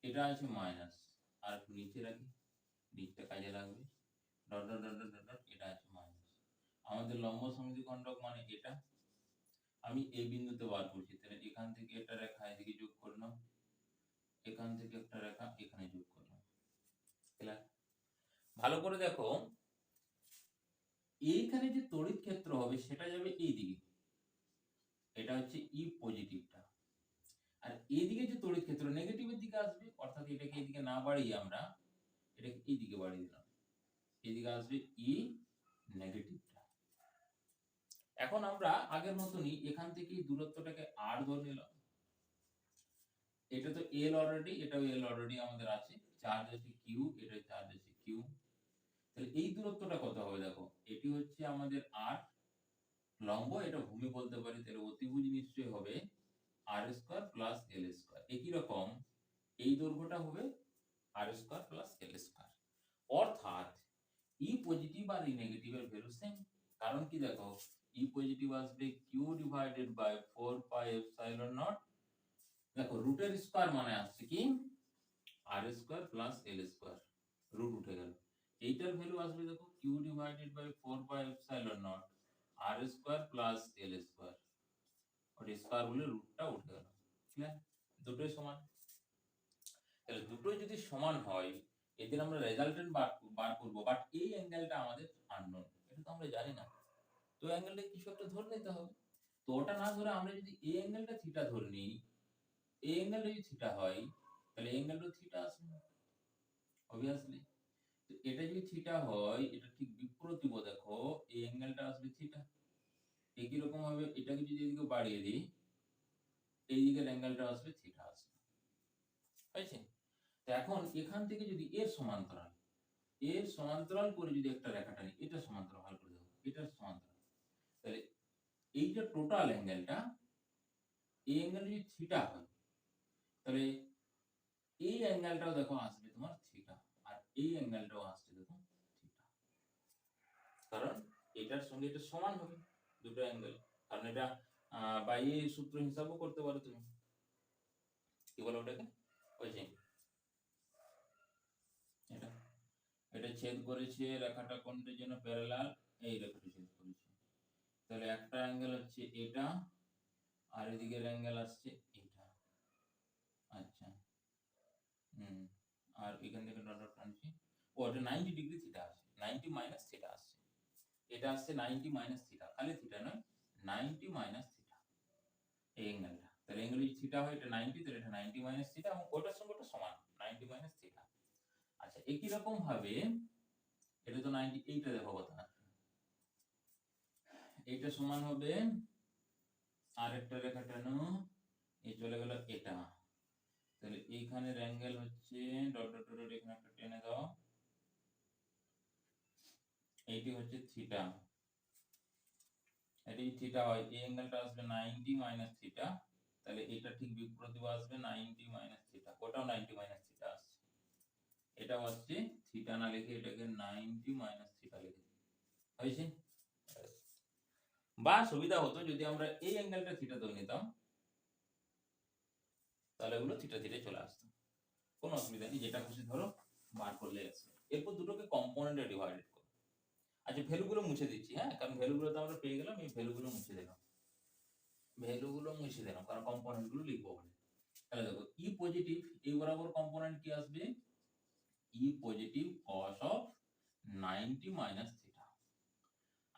এটা আছে মাইনাস, আর একটু নিচে রাখি, দিকটা কাজে লাগবে, dot dot dot dot dot, এটা আছে মাইনাস। আমাদের লম্ব সমদ্বিখণ্ডক মানে এটা, আমি এই বিন্দুতে বার করছি, তাহলে এখান থেকে একটা রেখা এদিকে যোগ করলাম, এখান থেকে একটা রেখা এখানে যোগ করলাম, ক্লিয়ার। ভালো করে দেখো, এইখানে যে তড়িৎ ক্ষেত্র হবে সেটা যাবে এই দিকে, এটা হচ্ছে ই পজিটিভটা, আর এইদিকে যে তড়িৎ ক্ষেত্র নেগেটিভের দিকে আসবে, অর্থাৎ এটাকে এইদিকে না বাড়িয়ে আমরা এটাকে এইদিকে বাড়িয়ে দিলাম, এইদিকে আসবে ই নেগেটিভটা। এখন আমরা আগের মতনই এখান থেকে দূরত্বটাকে আর ধরে নিলাম, এটা তো এল অলরেডি, এটাও এল অলরেডি আমাদের আছে, চার্জ আছে কিউ, এটা চার্জ আছে কিউ, তাহলে এই দূরত্বটা কত হবে দেখো, এটি হচ্ছে আমাদের আর, লম্ব এটা ভূমি বলতে পারি, তাহলে অতিভুজ নিশ্চয়ই হবে R square plus L square, একই রকম এই দৈর্ঘ্যটা হবে R square plus L square, অর্থাৎ ই পজিটিভ আর ই নেগেটিভের ভ্যালু সেম। কারণ কি দেখো, ই পজিটিভ আসবে Q divided by 4 pi epsilon naught, দেখো রুটের স্কয়ার মানে আসছে কি R square plus L square, root উঠে গেল, এইটার ভ্যালু আসবে দেখো Q divided by 4/ε0 R square plus L square, ওর স্কয়ার হলে রুটটা উঠে গেল। ক্লিয়ার? দুটোই সমান। তাহলে দুটোই যদি সমান হয় এদের আমরা রেজাল্টেন্ট বার করব, বাট এই অ্যাঙ্গেলটা আমাদের আননোন, এটা তো আমরা জানি না। তো অ্যাঙ্গেলটা কিছু একটা ধরে নিতে হবে। তো ওটা না ধরে আমরা যদি এই অ্যাঙ্গেলটা থিটা ধরে নিই, এই অ্যাঙ্গেলটা যদি থিটা হয় তাহলে এই অ্যাঙ্গেলটা থিটা আসবে অবভিয়াসলি। তো এটা যদি থিটা হয় এটা ঠিক বিপরীতও, দেখো এই অ্যাঙ্গেলটা আসবে থিটা। একই রকম ভাবে এটাকে যদি এদিকে বাড়িয়ে দিই এই দিকের অ্যাঙ্গেলটা আসবে থিটা আসবে। হয়েছে? তো এখন এখান থেকে যদি এর সমান্তরাল করে যদি একটা রেখা টানি, এটা সমান্তরাল ভালো করে দেখো, এটা সমান্তরাল, তাহলে এইটা টোটাল অ্যাঙ্গেলটা, এই অ্যাঙ্গেল যদি থিটা হয় তাহলে এই অ্যাঙ্গেলটাও দেখো আসবে তোমার থিটা, আর এই অ্যাঙ্গেলটাও আসবে দেখো থিটা, কারণ এটার সঙ্গে এটা সমান হবে দুটো অ্যাঙ্গেল। কারণ এটা বাই এর সূত্র হিসাবও করতে পারো তুমি, কি বলো ওটাকে, ওই যে এটা এটা ছেদ করেছে রেখাটা কোনটার জন্য প্যারালাল, এই রেখাটা ছেদ করেছে, তাহলে একটা অ্যাঙ্গেল হচ্ছে এটা আর এদিকের অ্যাঙ্গেল আসছে এটা। আচ্ছা, আর এখান থেকে ডট ডট টানছি, ও এটা 90 ডিগ্রি থিটা আছে, 90 মাইনাস থিটা আসছে, এটা আসছে 90 মাইনাস থিটা, খালি থিটা নয় 90 মাইনাস থিটা এই অ্যাঙ্গেলটা। তাহলে অ্যাঙ্গেল যদি থিটা হয় এটা 90, তাহলে এটা 90 মাইনাস থিটা এবং ওটার সঙ্গে ওটা সমান 90 মাইনাস থিটা। আচ্ছা, একই রকম ভাবে এটা তো 90, এইটা দেখো কথা, এইটা সমান হবে আরেকটা রেখা টানো, এই চলে গেল এটা, তাহলে এইখানের অ্যাঙ্গেল হচ্ছে ডট ডট ডট, এখানে একটা টেনে দাও, এইটি হচ্ছে থিটা, এটি থিটা হয় এই অ্যাঙ্গেলটা আসবে 90 মাইনাস থিটা, তাহলে এটা ঠিক বিপরীত আসবে 90 মাইনাস থিটা, ওটাও 90 মাইনাস থিটা আসছে, এটা হচ্ছে থিটা না লিখে এটাকে 90 মাইনাস থিটা লিখে দিই। হয়েছে? বা সুবিধা হতো যদি আমরা এই অ্যাঙ্গেলটা থিটা ধরে নিতাম, তাহলে এগুলো থিটা থিটা চলে আসতো, কোনো অসুবিধা নেই, যেটা খুশি ধরো বার করলে আসবে। এরপর দুটোকে কম্পোনেন্টে ডিভাইডেড করো। আচ্ছা, ভ্যালুগুলো মুছে দিচ্ছি, হ্যাঁ, কারণ ভ্যালুগুলো তো আমরা পেয়ে গেলাম, এই ভ্যালুগুলো মুছে দিলাম, কারণ কম্পোনেন্ট গুলো লিখবো বলে। তাহলে দেখো ই পজিটিভ, এই বরাবর কম্পোনেন্ট কি আসবে, E positive cos of 90 minus theta.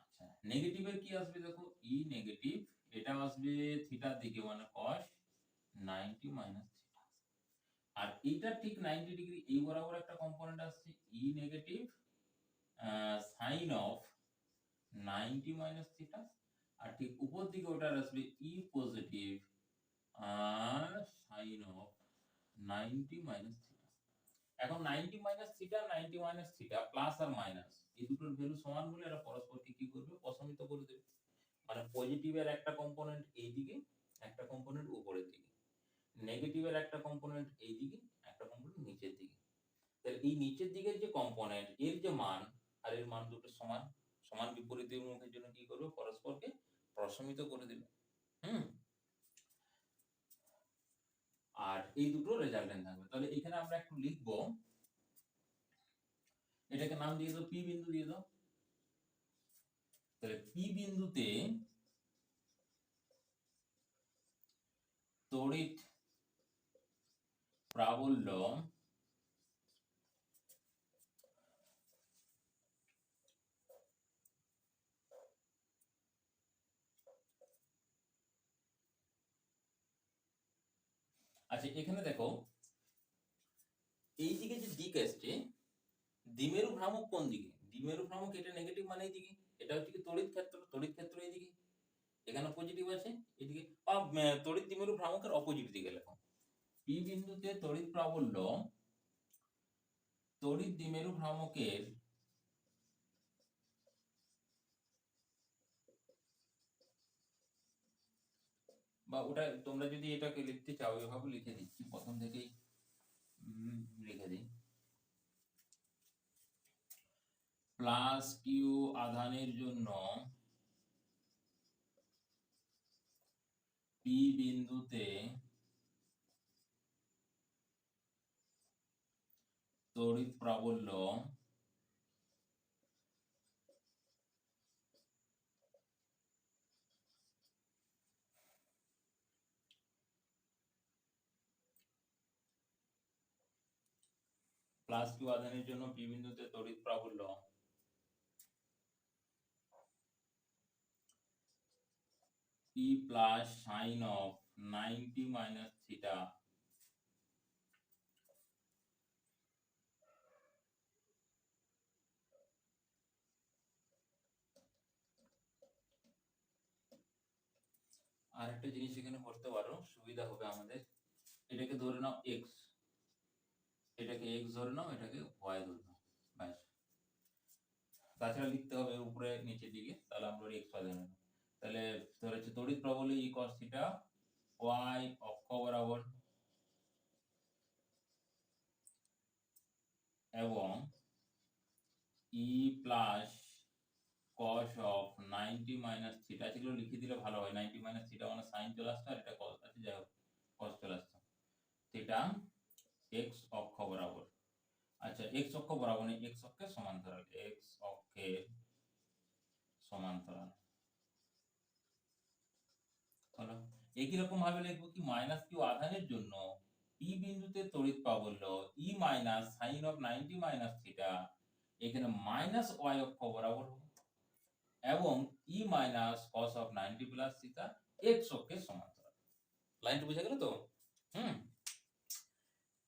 আচ্ছা, নেগেটিভের কি আসবে দেখো, ই নেগেটিভ, এটা আসবে থিটার দিকে মানে cos 90 মাইনাস থিটা। আর এটা ঠিক 90 ডিগ্রি এই বরাবর একটা কম্পোনেন্ট আসছে E negative sin of 90 minus theta, আর ঠিক উপর দিকে ওটার আসবে E positive sin of 90 minus theta. এখন 90 minus theta 90 minus theta plus আর মাইনাস এই দুটোর ভ্যালু সমান হলে এরা পরস্পরকে কি করবে, প্রশমিত করে দেবে, মানে পজিটিভের একটা কম্পোনেন্ট এই দিকে, একটা কম্পোনেন্ট উপরের দিকে, নেগেটিভের একটা কম্পোনেন্ট এই দিকে, একটা কম্পোনেন্ট নিচের দিকে। তাহলে এই নিচের দিকের যে কম্পোনেন্ট এর যে মান আর এর মান দুটো সমান, সমান বিপরীত মুখের জন্য কি করবে, পরস্পরকে প্রশমিত করে দেবে। আর এই দুটো রেজাল্টেন্ট থাকবে। তাহলে এখানে আমরা একটু লিখবো, এটাকে নাম দিয়ে দাও, পি বিন্দু দিয়ে দাও। তাহলে পি বিন্দুতে তড়িৎ প্রাবল্য আচ্ছা, এখানে দেখো এই দিকে যে দিক আসছে দ্বিমেরু ভ্রামক কোন দিকে, দ্বিমেরু ভ্রামক এটা নেগেটিভ মানে এই দিকে, এটা হচ্ছে কি তড়িৎ ক্ষেত্র, তড়িৎ ক্ষেত্র এই দিকে, এখানে পজিটিভ আছে এদিকে, তড়িৎ দ্বিমেরু ভ্রামকের অপোজিট দিকে লেখো, পি বিন্দুতে তড়িৎ প্রাবল্য তড়িৎ দ্বিমেরু ভ্রামকের বা ওটা তোমরা যদি এটাকে লিখতে চাও এভাবে লিখে দিচ্ছি, প্রথম থেকেই লিখে দিই, প্লাস কিউ আধানের জন্য পি বিন্দুতে তড়িৎ প্রাবল্য প্লাস কিউ আধানের জন্য পি বিন্দুতে তড়িৎ প্রাবল্য P plus sine of 90 minus theta আর একটা জিনিস এখানে করতে পারো, সুবিধা হবে আমাদের। এটাকে ধরে নাও এক্স, এটাকে এক্স ধরে নাও, এটাকে ওয়াই ধরে নাও, ব্যাস। তাছাড়া লিখতে হবে উপরে নিচের দিকে, তাহলে আমরা এক্স ওয়াই ধরে নেব। তাহলে ধরে হচ্ছে তড়িৎ প্রবল ই cos থিটা ওয়াই অক্ষ বরাবর এবং E plus cos of 90 minus theta, যেগুলো লিখে দিলে ভালো হয়। 90 মাইনাস থিটা মানে সাইন চলে আসতো, আর এটা cos আছে, যাই হোক cos চলে আসতো। থিটা x অক্ষ বরাবর। আচ্ছা, x অক্ষ বরাবর নেই, x অক্ষের সমান্তরাল, x অক্ষের সমান্তরাল হলো। একই রকম ভাবে লিখবো কি, মাইনাস কিউ আধানের জন্য p বিন্দুতে তড়িৎ প্রাবল্য e minus sine of 90 minus theta, এখানে মাইনাস y অক্ষ বরাবর হবে এবং e minus cos of 90 plus theta x অক্ষের সমান্তরাল। লাইনটা বুঝে গেল তো?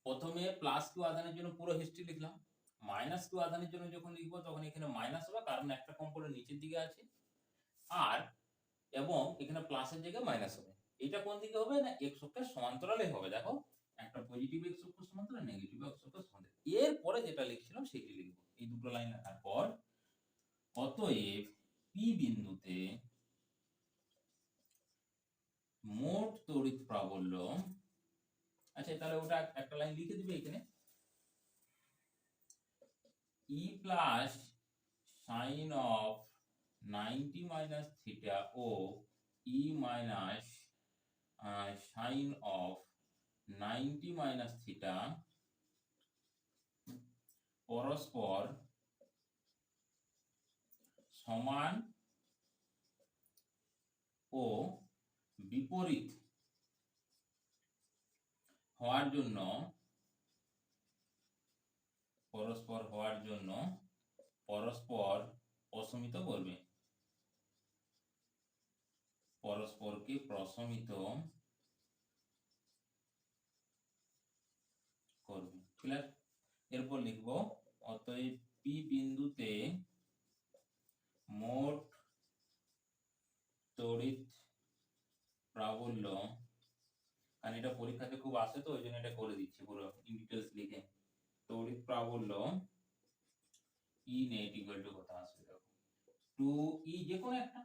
প্রথমে প্লাস কিউ আধানের জন্য পুরো হিস্ট্রি লিখলাম। মাইনাস কিউ আধানের জন্য যখন লিখবো তখন এখানে মাইনাস হবে, কারণ একটা কম্পোনেন্ট নিচের দিকে আছে, আর এবং এখানে প্লাসের জায়গায় মাইনাস হবে। এটা কোন দিকে হবে না, x অক্ষের সমান্তরালে হবে। দেখো, একটা পজিটিভ x অক্ষের সমান্তরাল, নেগেটিভ x অক্ষের সমান্তরাল। এরপরে যেটা লিখছিলাম সেটি লিখবো, এই দুটো লাইন লেখার পর অতএব p বিন্দুতে মোট তড়িৎ প্রাবল্য। আচ্ছা, তাহলে ওটা একটা লাইন লিখে দিবে এখানে, e plus sine of 90 minus theta ও e minus sine of 90 minus theta পরস্পর সমান ও বিপরীত হওয়ার জন্য পরস্পর প্রশমিত করবে, পরস্পরকে প্রশমিত করবে। ক্লিয়ার? এরপর লিখব অতএব পি বিন্দুতে মোট তড়িৎ প্রাবল্য, কারণ এটা পরীক্ষাতে খুব আসে তো ওই জন্য এটা করে দিচ্ছি পুরো ইন ডিটেইলস লিখে। তড়িৎ প্রাবল্য ই নেট ইকুয়াল টু কত আসবে, দেখো 2 ই, যে কোনো একটা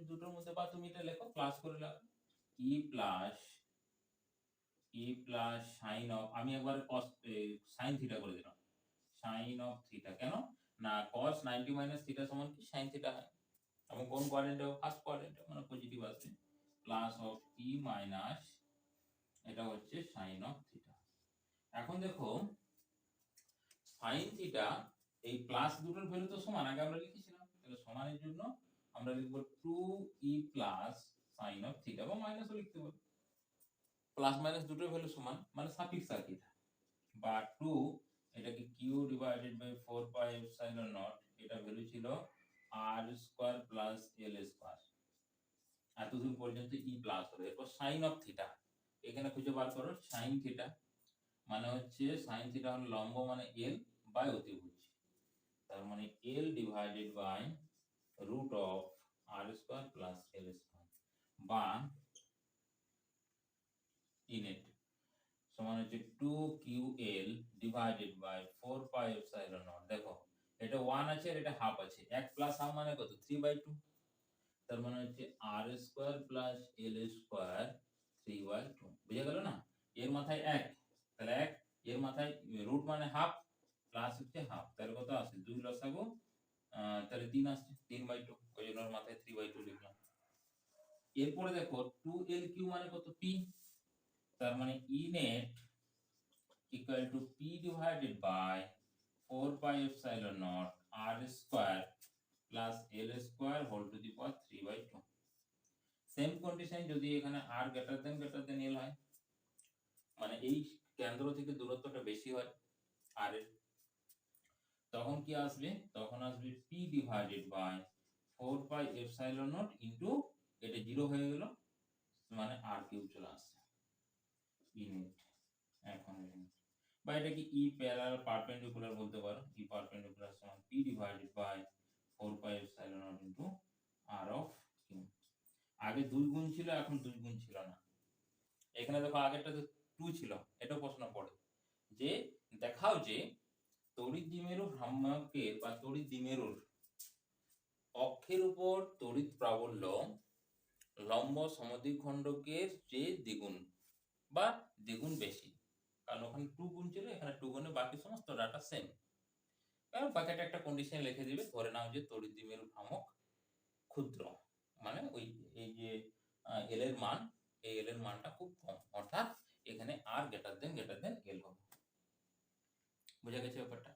দুটোর মধ্যে, বা তুমি এটা লেখো ক্লাস করে লেখো, ই প্লাস সাইন অফ, আমি একবার cos সাইন থিটা করে দিলাম, সাইন অফ থিটা, কেন না cos 90 মাইনাস থিটা সমান কি সাইন থিটা হয়, এবং কোন কোয়াড্রেন্টে, ফার্স্ট কোয়াড্রেন্টে, মানে পজিটিভ আসবে, প্লাস অফ ই মাইনাস, এটা হচ্ছে সাইন অফ থিটা। এখন দেখো সাইন থিটা এই প্লাস দুটোর ভ্যালু তো সমান, আগে আমরা লিখেছিলাম, তাহলে সমানের জন্য আমরা লিখব 2e plus sine of theta, বা মাইনাসও লিখতে পারো। প্লাস মাইনাস দুটোর ভ্যালু সমান মানে সাফিক্স আর কি, বা 2 এটাকে q divided by 4 pi epsilon naught, এটা ভ্যালু ছিল r square plus l square, এতদূর পর্যন্ত e প্লাস হলো। এরপর সাইন অফ থিটা, এখানে খুঁজে বার করো, সাইন থিটা মানে হচ্ছে, সাইন থিটা হলো লম্ব মানে l বাই অতিভুজ, তার মানে l divided by root of r square plus l square, বা ইনেট সমান হচ্ছে 2ql divided by 4 pi epsilon naught. দেখো এটা 1 আছে আর এটা হাফ আছে, 1 প্লাস হাফ মানে কত, 3/2, তার মানে হচ্ছে r square plus l square 3/2। বুঝা গেল না? এর মাথায় 1, তাহলে 1, এর মাথায় রুট মানে হাফ, প্লাস হচ্ছে হাফ, তাহলে কত আসে 2 লসাগু, তাহলে 3 আসছে, 3/2, ওই জন্য এর মাথায় 3/2 লিখলাম। এরপরে দেখো 2lq মানে কত, p, তার মানে e net equal to p divided by 4 pi epsilon naught r square plus l square whole to the power 3/2। Same condition যদি এখানে r greater than l হয়, মানে এই কেন্দ্র থেকে দূরত্বটা বেশি হয় r এর, তখন কি আসবে, তখন আসবে p divided by 4 pi epsilon naught into এটা 0 হয়ে গেল, মানে r কিউব চলে আসছে ই নেট। এখন বা এটা কি ই প্যারালাল পারপেন্ডিকুলার বলতে পারো, ই পারপেন্ডিকুলার সমান p divided by 4 pi epsilon naught into r of Q. আগে 2 গুণ ছিল, এখন 2 গুণ ছিল না। এখানে দেখো আগেরটা তো 2 ছিল, এটাও প্রশ্ন পড়ে যে দেখাও যে তড়িৎ দ্বিমেরু ভ্রাম্যকের বা তড়িৎ দ্বিমেরুর অক্ষের উপর তড়িৎ প্রাবল্য লম্ব সমদ্বিখণ্ডকের চেয়ে দ্বিগুণ বা দ্বিগুণ বেশি, কারণ ওখানে 2 গুণ ছিল, এখানে 2 গুণে বাকি সমস্ত ডাটা সেম। কারণ বাকিটা একটা কন্ডিশন লিখে দিবে, ধরে নাও যে তড়িৎ দ্বিমেরু ভ্রামক ক্ষুদ্র, মানে ওই এই যে এল এর মান, এই এল এর মানটা খুব কম, অর্থাৎ এখানে আর গ্রেটার দেন এল হবে। বুঝা গেছে ব্যাপারটা?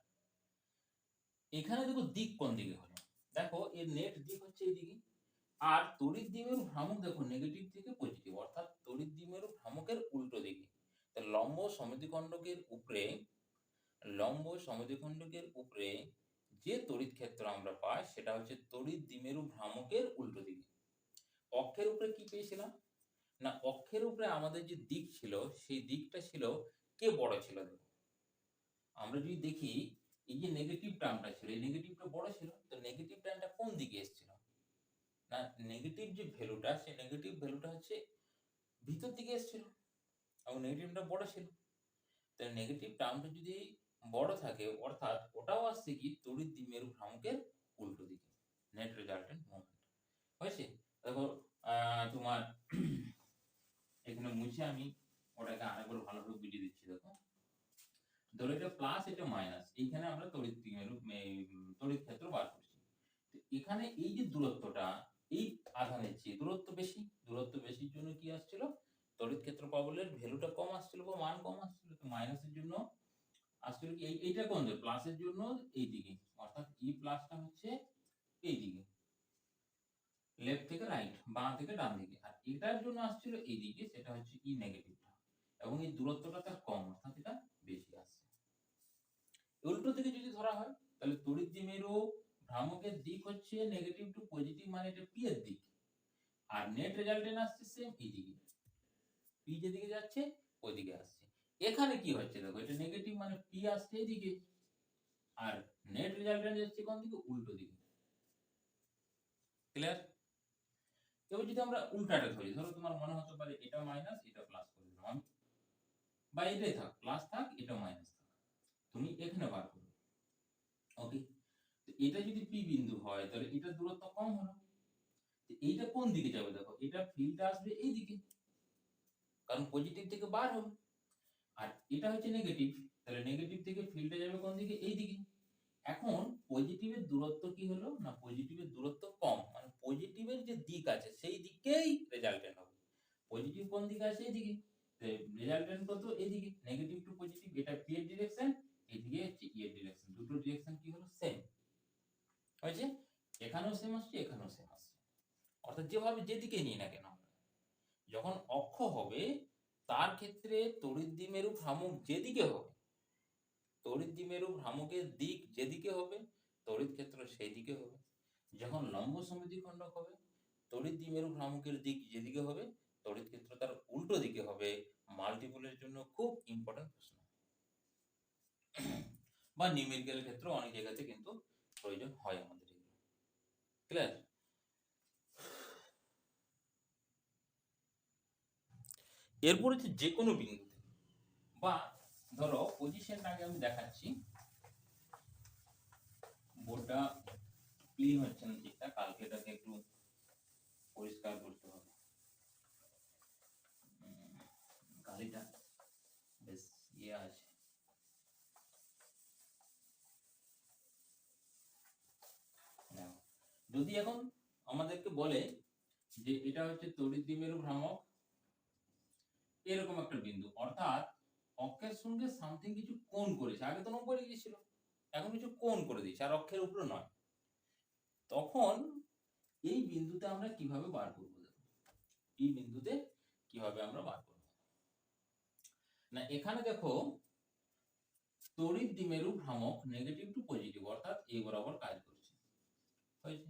এখানে দেখো দিক কোন দিকে হলো, দেখো এর নেট দিক হচ্ছে এইদিকে, আর তড়িৎ দ্বিমেরু ভ্রামক দেখো নেগেটিভ থেকে পজিটিভ, অর্থাৎ তড়িৎ দ্বিমেরু ভ্রামকের উল্টো দিকে। লম্ব সমদ্বিখণ্ডকের উপরে, লম্ব সমদ্বিখণ্ডকের উপরে যে তড়িৎ ক্ষেত্র আমরা পাই সেটা হচ্ছে তড়িৎ দ্বিমেরু ভ্রামকের উল্টো দিকে। অক্ষের উপরে কি পেয়েছিলাম না, অক্ষের উপরে আমাদের যে দিক ছিল সেই দিকটা ছিল কে বড় ছিল। দেখো আমরা যদি দেখি এই যে নেগেটিভ টার্মটা ছিল, এই নেগেটিভটা বড় ছিল, তো নেগেটিভ টার্মটা কোন দিকে এসেছিল না, নেগেটিভ যে ভ্যালুটা, সেই নেগেটিভ ভ্যালুটা হচ্ছে ভিতর দিকে এসেছিল এবং নেগেটিভটা বড় ছিল। তাহলে নেগেটিভ টার্মটা যদি বড় থাকে, অর্থাৎ ওটাও আসছে কি তড়িৎ দ্বিমেরু ভ্রামকের উল্টো দিকে, নেট রেজাল্টেন্ট মোমেন্ট হয়েছে। দেখো তোমার এখানে মুছে আমি ওটাকে আরেকবার ভালোভাবে বুঝিয়ে দিচ্ছি। দেখো ধরো এটা প্লাস, এটা মাইনাস, এইখানে আমরা তড়িৎ দ্বিমেরু তড়িৎ ক্ষেত্র বার করছি। তো এখানে এই যে দূরত্বটা, এই আধানের চেয়ে দূরত্ব বেশি, দূরত্ব বেশির জন্য কি আসছিল, তড়িৎ ক্ষেত্র প্রাবল্যের ভ্যালুটা কম আসছিল বা মান কম আসছিল। তো মাইনাসের জন্য আসছিল কি এইটা কোন দিকে, প্লাসের জন্য এই দিকে, অর্থাৎ ই প্লাসটা হচ্ছে এই দিকে, লেফট থেকে রাইট, বাঁ থেকে ডান দিকে, আর এটার জন্য আসছিল এই দিকে, সেটা হচ্ছে ই নেগেটিভটা, এবং এই দূরত্বটা তার কম, অর্থাৎ এটা বেশি আসছে। উল্টো দিকে যদি ধরা হয়, তাহলে তড়িৎ দ্বিমেরু ভ্রামকের দিক হচ্ছে নেগেটিভ টু পজিটিভ, মানে এটা পি এর দিক, আর নেট রেজাল্টেন্ট আসছে সেম এই দিকে, পি যেদিকে যাচ্ছে ওই দিকে আসছে। এখানে কি হচ্ছে দেখো, এটা নেগেটিভ মানে পি আসছে এইদিকে, আর নেট রেজাল্টেন্ট যাচ্ছে কোন দিকে, উল্টো দিকে। ক্লিয়ার? এবার যদি আমরা উল্টাটা ধরি, ধরো তোমার মনে হতে পারে এটা মাইনাস এটা প্লাস করে দিলাম আমি, বা এটাই থাক, প্লাস থাক এটা মাইনাস থাক, তুমি এখানে বার করো। ওকে, তো এটা যদি পি বিন্দু হয় তাহলে এটা দূরত্ব কম হলো, এইটা কোন দিকে যাবে দেখো, এটা ফিল্ডটা আসবে এই দিকে, কারণ পজিটিভ থেকে বার হলো, আর এটা হচ্ছে নেগেটিভ, তাহলে নেগেটিভ থেকে ফিল্ডটা যাবে কোন দিকে, এই দিকে। এখন পজিটিভের দূরত্ব কি হলো না, পজিটিভের দূরত্ব কম, মানে পজিটিভের যে দিক আছে সেই দিকেই রেজাল্টেন্ট হবে। পজিটিভ কোন দিকে আছে, এইদিকে, রেজাল্টেন্ট কত, এইদিকে, নেগেটিভ টু পজিটিভ, এটা পি এর ডিরেকশন, এইদিকে হচ্ছে ই এর ডিরেকশন, দুটো ডিরেকশন কি হলো, সেম হয়েছে। এখানেও সেম আসছে, এখানেও সেম আসছে, অর্থাৎ যেভাবে যেদিকে নিই না কেন, যখন অক্ষ হবে তার ক্ষেত্রে তড়িৎ দ্বিমেরু ভ্রামক যেদিকে হবে, তড়িৎ দ্বিমেরু ভ্রামকের দিক যেদিকে হবে তড়িৎ ক্ষেত্র সেই দিকে হবে। যখন লম্ব সমদ্বিখণ্ডক হবে, তড়িৎ দ্বিমেরু ভ্রামকের দিক যেদিকে হবে তড়িৎ ক্ষেত্র তার উল্টো দিকে হবে। মাল্টিপলের জন্য খুব ইম্পর্টেন্ট প্রশ্ন, বা নিউমেরিক্যাল ক্ষেত্রে অনেক জায়গাতে কিন্তু প্রয়োজন হয় আমাদের। ক্লিয়ার? এরপর হচ্ছে যে কোনো বিন্দুতে, বা ধরো পজিশনটা আগে আমি দেখাচ্ছি, বোর্ডটা ক্লিন হচ্ছে না ঠিকঠাক, কালকে এটাকে একটু পরিষ্কার করতে হবে, গাড়িটা বেশ ইয়ে আছে। যদি এখন আমাদেরকে বলে যে এটা হচ্ছে তড়িৎ দ্বিমেরু ভ্রামক, এরকম একটা বিন্দু, অর্থাৎ অক্ষের সঙ্গে সামথিং কিছু কোণ করেছে, আগে তো 90 ডিগ্রি ছিল, এখন কিছু কোণ করে দিয়েছে, আর অক্ষের উপরে নয়, তখন এই বিন্দুতে আমরা কিভাবে বার করব, এই বিন্দুতে কিভাবে আমরা বার করব না, এখানে দেখো তড়িৎ দ্বিমেরু ভ্রামক নেগেটিভ টু পজিটিভ অর্থাৎ এই বরাবর কাজ করছে। হয়েছে?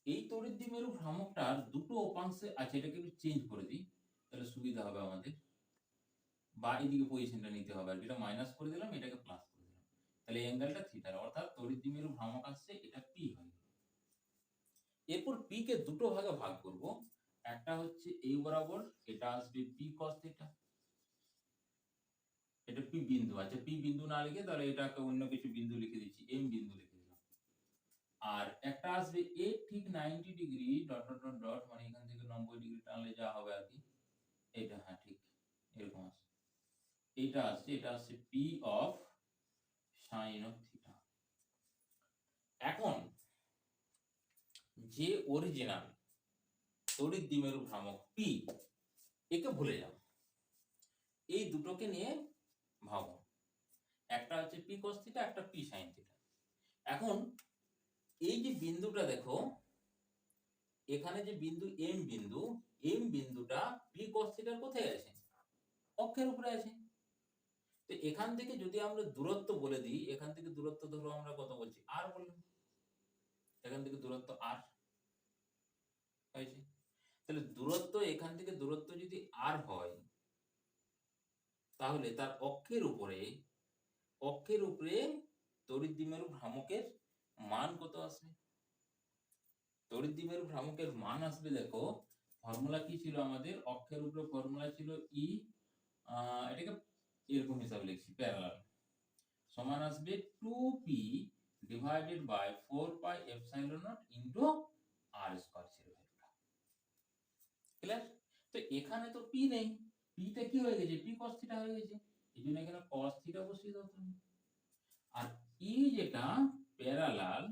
এই তড়িৎ দ্বিমেরু ভ্রামকটার দুটো উপাংশে আছে, এটাকে একটু চেঞ্জ করে দিই তাহলে সুবিধা হবে আমাদের, বা এদিকে পজিশনটা নিতে হবে আর এটা মাইনাস করে দিলাম, এটাকে প্লাস করে দিলাম, তাহলে এই অ্যাঙ্গেলটা থিটা, অর্থাৎ তড়িৎ দ্বিমেরু ভ্রামক আসছে, এটা পি হয়ে গেল। এরপর পি কে দুটো ভাগে ভাগ করব, একটা হচ্ছে এই বরাবর, এটা আসবে পি cos থিটা, এটা পি বিন্দু আছে, পি বিন্দু না লিখে তাহলে এটাকে অন্য কিছু বিন্দু লিখে দিচ্ছি, এম বিন্দু লিখে দিলাম। আর একটা আসবে এ ঠিক 90 degree dot dot dot dot, মানে এখান থেকে 90 ডিগ্রি টানলে যা হবে আর কি, এটা হ্যাঁ ঠিক এরকম আসছে, এটা আসছে, এটা আসছে P of sign of theta. এখন যে অরিজিনাল তড়িৎ দ্বিমেরু ভ্রামক পি, একে ভুলে যাও, এই দুটোকে নিয়ে ভাবো, একটা হচ্ছে পি cos থিটা, একটা পি sin থিটা। এখন এই যে বিন্দুটা দেখো, এখানে যে বিন্দু এম বিন্দু, এম বিন্দুটা পি cos থিটার কোথায় আছে? অক্ষের উপরে আছে। তো এখান থেকে যদি আমরা দূরত্ব বলে দিই, এখান থেকে দূরত্ব ধরো আমরা কত বলছি, আর বললাম, এখান থেকে দূরত্ব আর হয়েছে। তাহলে দূরত্ব, এখান থেকে দূরত্ব যদি আর হয়, তাহলে তার অক্ষের উপরে তড়িৎ দ্বিমেরু ভ্রামকের মান কত আসবে? তড়িৎ দ্বিমেরু ভ্রামকের মান আসবে, দেখো ফর্মুলা কি ছিল আমাদের, অক্ষের উপরে ফর্মুলা ছিল ই, এটাকে এরকম হিসাবে লিখছি, প্যারালাল, সমান আসবে 2p divided by 4 pi epsilon naught into r square ছিল ভ্যালুটা। ক্লিয়ার? তো এখানে তো p নেই, p টা কি হয়ে গেছে, p cos থিটা হয়ে গেছে, এইজন্য এখানে cos থিটা বসিয়ে দাও তুমি। আর ই যেটা প্যারালাল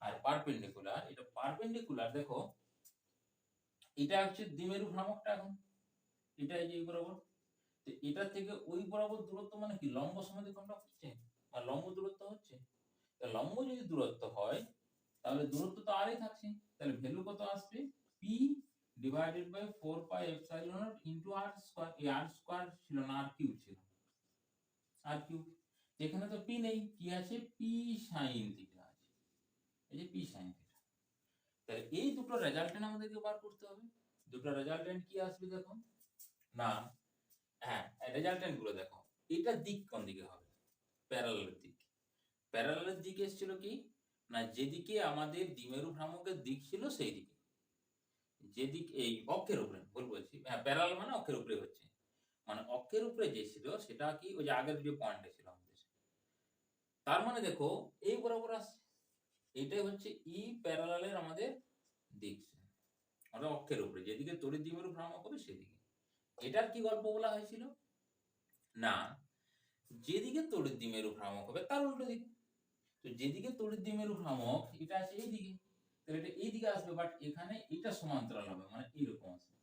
আর পারপেন্ডিকুলার, এটা পারপেন্ডিকুলার, দেখো এটা হচ্ছে দ্বিমেরু ভ্রামকটা, এখন এটা এই যে এই বরাবর, তো এটা থেকে ওই বরাবর দূরত্ব মানে কি, লম্ব সমদ্বিখণ্ডক হচ্ছে আর লম্ব দূরত্ব হচ্ছে। তা লম্ব যদি দূরত্ব হয় তাহলে দূরত্ব তো আরই থাকছে, তাহলে ভ্যালু কত আসবে, p divided by 4 pi epsilon naught into r square, এই r স্কয়ার ছিল না, r কিউব ছিল, r কিউব, এখানে তো p নেই, কি আছে, p sin থিটা আছে, এই যে p sin থিটা। তাহলে এই দুটো রেজাল্টেন্ট আমাদেরকে বার করতে হবে। দুটো রেজাল্টেন্ট কি আসবে দেখো, না হ্যাঁ রেজাল্টেন্ট গুলো দেখো, এটা দিক কোন দিকে হবে, প্যারালালের দিক। প্যারালালের দিক এসেছিল কি না, যেদিকে আমাদের দ্বিমেরু ভ্রামকের দিক ছিল সেই দিকে, যেদিক এই অক্ষের উপরে, ভুল বলছি, হ্যাঁ প্যারালাল মানে অক্ষের উপরে হচ্ছে, মানে অক্ষের উপরে যে ছিল সেটা কি, ওই যে আগের যে পয়েন্টে ছিল আমাদের, তার মানে দেখো এই বরাবর আসছে, এটাই হচ্ছে ই প্যারালালের আমাদের দিক, অর্থাৎ অক্ষের উপরে যেদিকে তড়িৎ দ্বিমেরু ভ্রামক হবে সেদিকে। এটার কি গল্প বলা হয়েছিল না, যেদিকে তড়িৎ দ্বিমেরু ভ্রামক হবে তার উল্টো দিকে, তো যেদিকে তড়িৎ দ্বিমেরু ভ্রামক এটা আছে এইদিকে, তাহলে এটা এইদিকে আসবে, বাট এখানে এটা সমান্তরাল হবে, মানে এইরকম আসবে,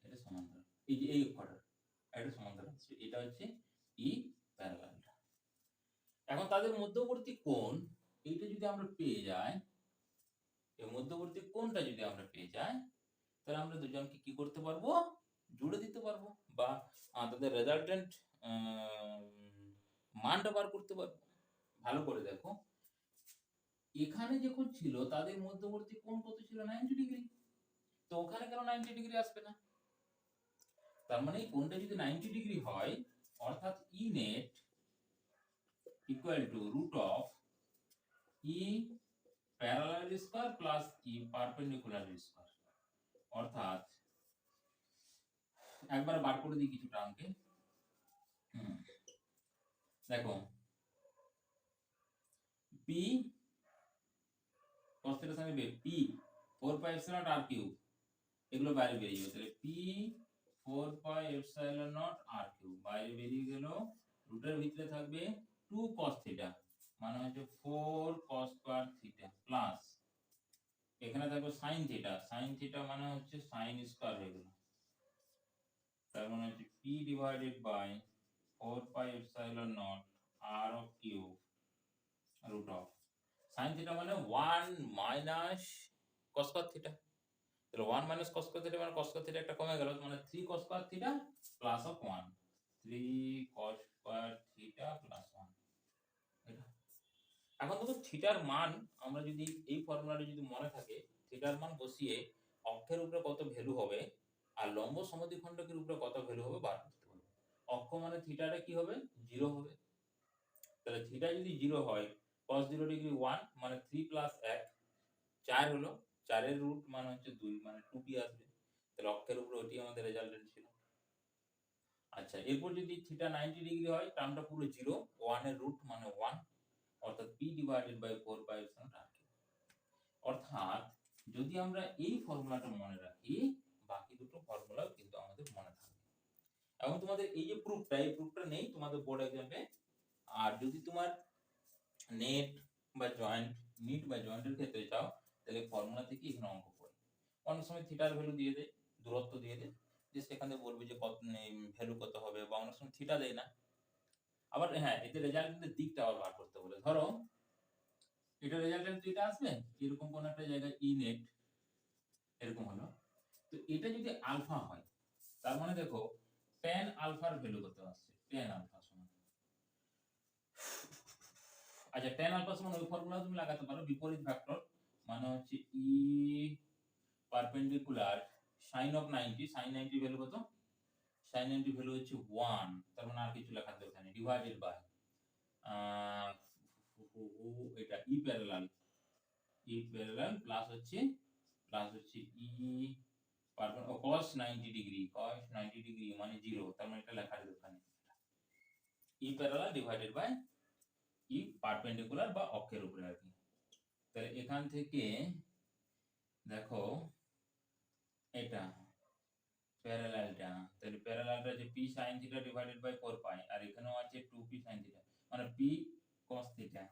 এটা সমান্তরাল, এই যে এই অক্ষটা এটা সমান্তরাল আসবে, এটা হচ্ছে ই প্যারালালটা। এখন তাদের মধ্যবর্তী কোণ, এইটা যদি আমরা পেয়ে যাই, এই মধ্যবর্তী কোণটা যদি আমরা পেয়ে যাই, তাহলে আমরা দুজনকে কি করতে পারবো, জুড়ে দিতে পারবো, বা তাদের রেজাল্টেন্ট মানটা বার করতে পারবো। ভালো করে দেখো, এখানে যখন ছিল তাদের মধ্যবর্তী কোণ কত ছিল, 90 ডিগ্রি, তো ওখানে কেন 90 ডিগ্রি আসবে না, তার মানে এই কোণটা যদি 90 ডিগ্রি হয়, অর্থাৎ E net equal to root of E parallel square plus E perpendicular square, অর্থাৎ একবার বার করে দিই কিছুটা অঙ্কে, দেখো পি cos থিটার সঙ্গে P 4 pi epsilon naught r cube, এগুলো বাইরে বেরিয়ে যাবে, তাহলে P 4 pi epsilon naught r cube বাইরে বেরিয়ে গেল, রুটের ভিতরে থাকবে 2 cos থিটা, মানে হচ্ছে 4 cos স্কয়ার থিটা, প্লাস এখানে থাকবে sin থিটা, sin থিটা মানে হচ্ছে sin স্কয়ার হয়ে গেল, তার মানে হচ্ছে p divided by 4 pi epsilon naught r of cube root of sin theta মানে 1 মাইনাস cos স্কয়ার থিটা, তাহলে 1 মাইনাস cos স্কয়ার থিটা মানে cos স্কয়ার থিটা একটা কমে গেল, মানে 3 cos square theta plus of 1, 3 cos square theta plus 1। এটা এখন দেখো থিটার মান আমরা যদি এই ফর্মুলাটা যদি মনে থাকে, থিটার মান বসিয়ে অক্ষের উপরে কত ভ্যালু হবে আর লম্ব সমদ্বিখণ্ডকের উপরে কত ভ্যালু হবে বার করতে হবে। অক্ষ মানে থিটাটা কি হবে, 0 হবে। তাহলে থিটা যদি 0 হয় cos 0 ডিগ্রি 1 মানে 3 প্লাস 1 4 হলো, 4 এর রুট মানে হচ্ছে 2 মানে 2p আসবে। তাহলে অক্ষের উপরে ওটি আমাদের রেজাল্টেন্ট ছিল। আচ্ছা, এরপর যদি থিটা 90 ডিগ্রি হয় টার্মটা পুরো 0, 1 এর রুট মানে 1, অর্থাৎ p divided by 4 pi epsilon r cube. অর্থাৎ যদি আমরা এই ফর্মুলাটা মনে রাখি, বাকি দুটো ফর্মুলাও কিন্তু আমাদের মনে থাকবে। এবং তোমাদের এই যে প্রুফটা নেই তোমাদের বোর্ড এক্সামে। আর যদি তোমার নিট বা জয়েন্টের ক্ষেত্রে চাও, তাহলে ফর্মুলা থেকে এখানে অঙ্ক পড়ে অনেক সময় থিটার ভ্যালু দিয়ে দেয়, দূরত্ব দিয়ে দেয়, যে সেখানে বলবে যে কত ভ্যালু কত হবে, বা অনেক সময় থিটা দেয় না। আবার হ্যাঁ, এতে রেজাল্টেন্টের দিকটা আবার বার করতে বলে। ধরো এটা রেজাল্টেন্ট এটা আসবে এরকম কোন একটা জায়গায় ই নেট এরকম হলো, তো এটা যদি আলফা হয় তার মানে দেখো tan আলফার ভ্যালু কত আসছে, tan আলফা সমান, আচ্ছা tan আলফা সমান ওই ফর্মুলা তুমি লাগাতে পারো, বিপরীত ভেক্টর মানে হচ্ছে E perpendicular sin of 90, sin 90 value কত, sin 90 ভ্যালু হচ্ছে 1, তার মানে আর কিছু লেখার দরকার নেই, ডিভাইডেড বাই এটা ই প্যারালাল প্লাস হচ্ছে ই cos 90 ডিগ্রি মানে 0, তার মানে এটা লেখার দরকার নেই, E parallel divided by E perpendicular বা অক্ষের উপরে আর কি। তাহলে এখান থেকে দেখো এটা প্যারালালটা, তাহলে প্যারালালটা যে p sin theta divided by 4 pi, আর এখানেও আছে 2p sin থিটা মানে p cos থিটা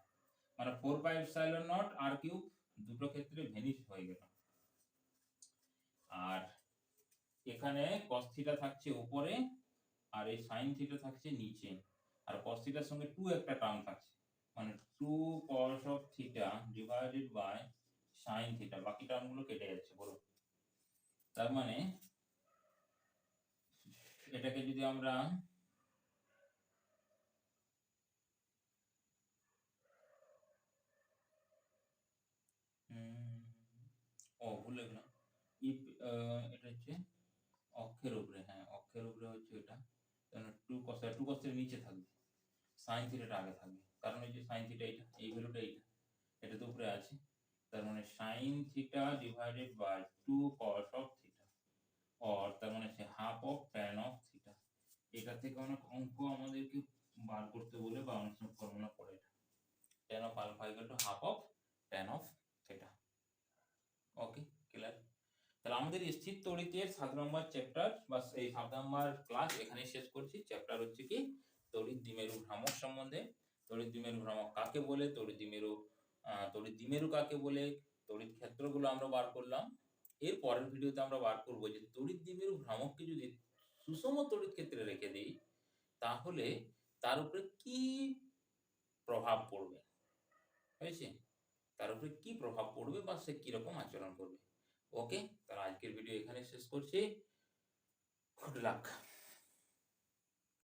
মানে 4 pi epsilon naught r cube, দুটো ক্ষেত্রে ভ্যানিশ হয়ে গেল। আর এখানে cos থিটা থাকছে উপরে আর এই sin থিটা থাকছে নিচে, আর cos থিটার সঙ্গে 2 একটা টার্ম থাকছে মানে 2 cos of theta divided by sin theta, বাকি টার্মগুলো কেটে যাচ্ছে বলো। তার মানে এটাকে যদি আমরা ভুলে গেলাম, এটা হচ্ছে অক্ষের উপরে, হ্যাঁ অক্ষের উপরে হচ্ছে এটা, তাহলে 2 cos এর নিচে থাকবে, sin থিটাটা আগে থাকবে, কারণ এই যে sin থিটা এটা এই ভ্যালুটা এটা তো উপরে আছে, তার মানে sin theta divided by 2 cos of theta, আর তার মানে হচ্ছে half of tan of theta. এটা থেকে অনেক অঙ্ক আমাদেরকে বার করতে বলে বা অনেক সময় ফর্মুলা পড়ে, এটা tan of alpha equal to half of tan of theta. Okay, clear. তাহলে আমাদের স্থির তড়িতের 7 নম্বর চ্যাপ্টার বা এই 7 নম্বর ক্লাস এখানেই শেষ করছি। চ্যাপ্টার হচ্ছে কি তড়িৎ দ্বিমেরু ভ্রামক সম্বন্ধে, তড়িৎ দ্বিমেরু ভ্রামক কাকে বলে, তড়িৎ দ্বিমেরু কাকে বলে, তড়িৎ ক্ষেত্রগুলো আমরা বার করলাম। এর পরের ভিডিওতে আমরা বার করব যে তড়িৎ দ্বিমেরু ভ্রামককে যদি সুষম তড়িৎ ক্ষেত্রে রেখে দেই তাহলে তার উপরে কি প্রভাব পড়বে, হয়েছে, তার উপরে কি প্রভাব পড়বে বা সে কিরকম আচরণ করবে। ওকে, তাহলে আজকের ভিডিও এখানে শেষ করছি। Good luck.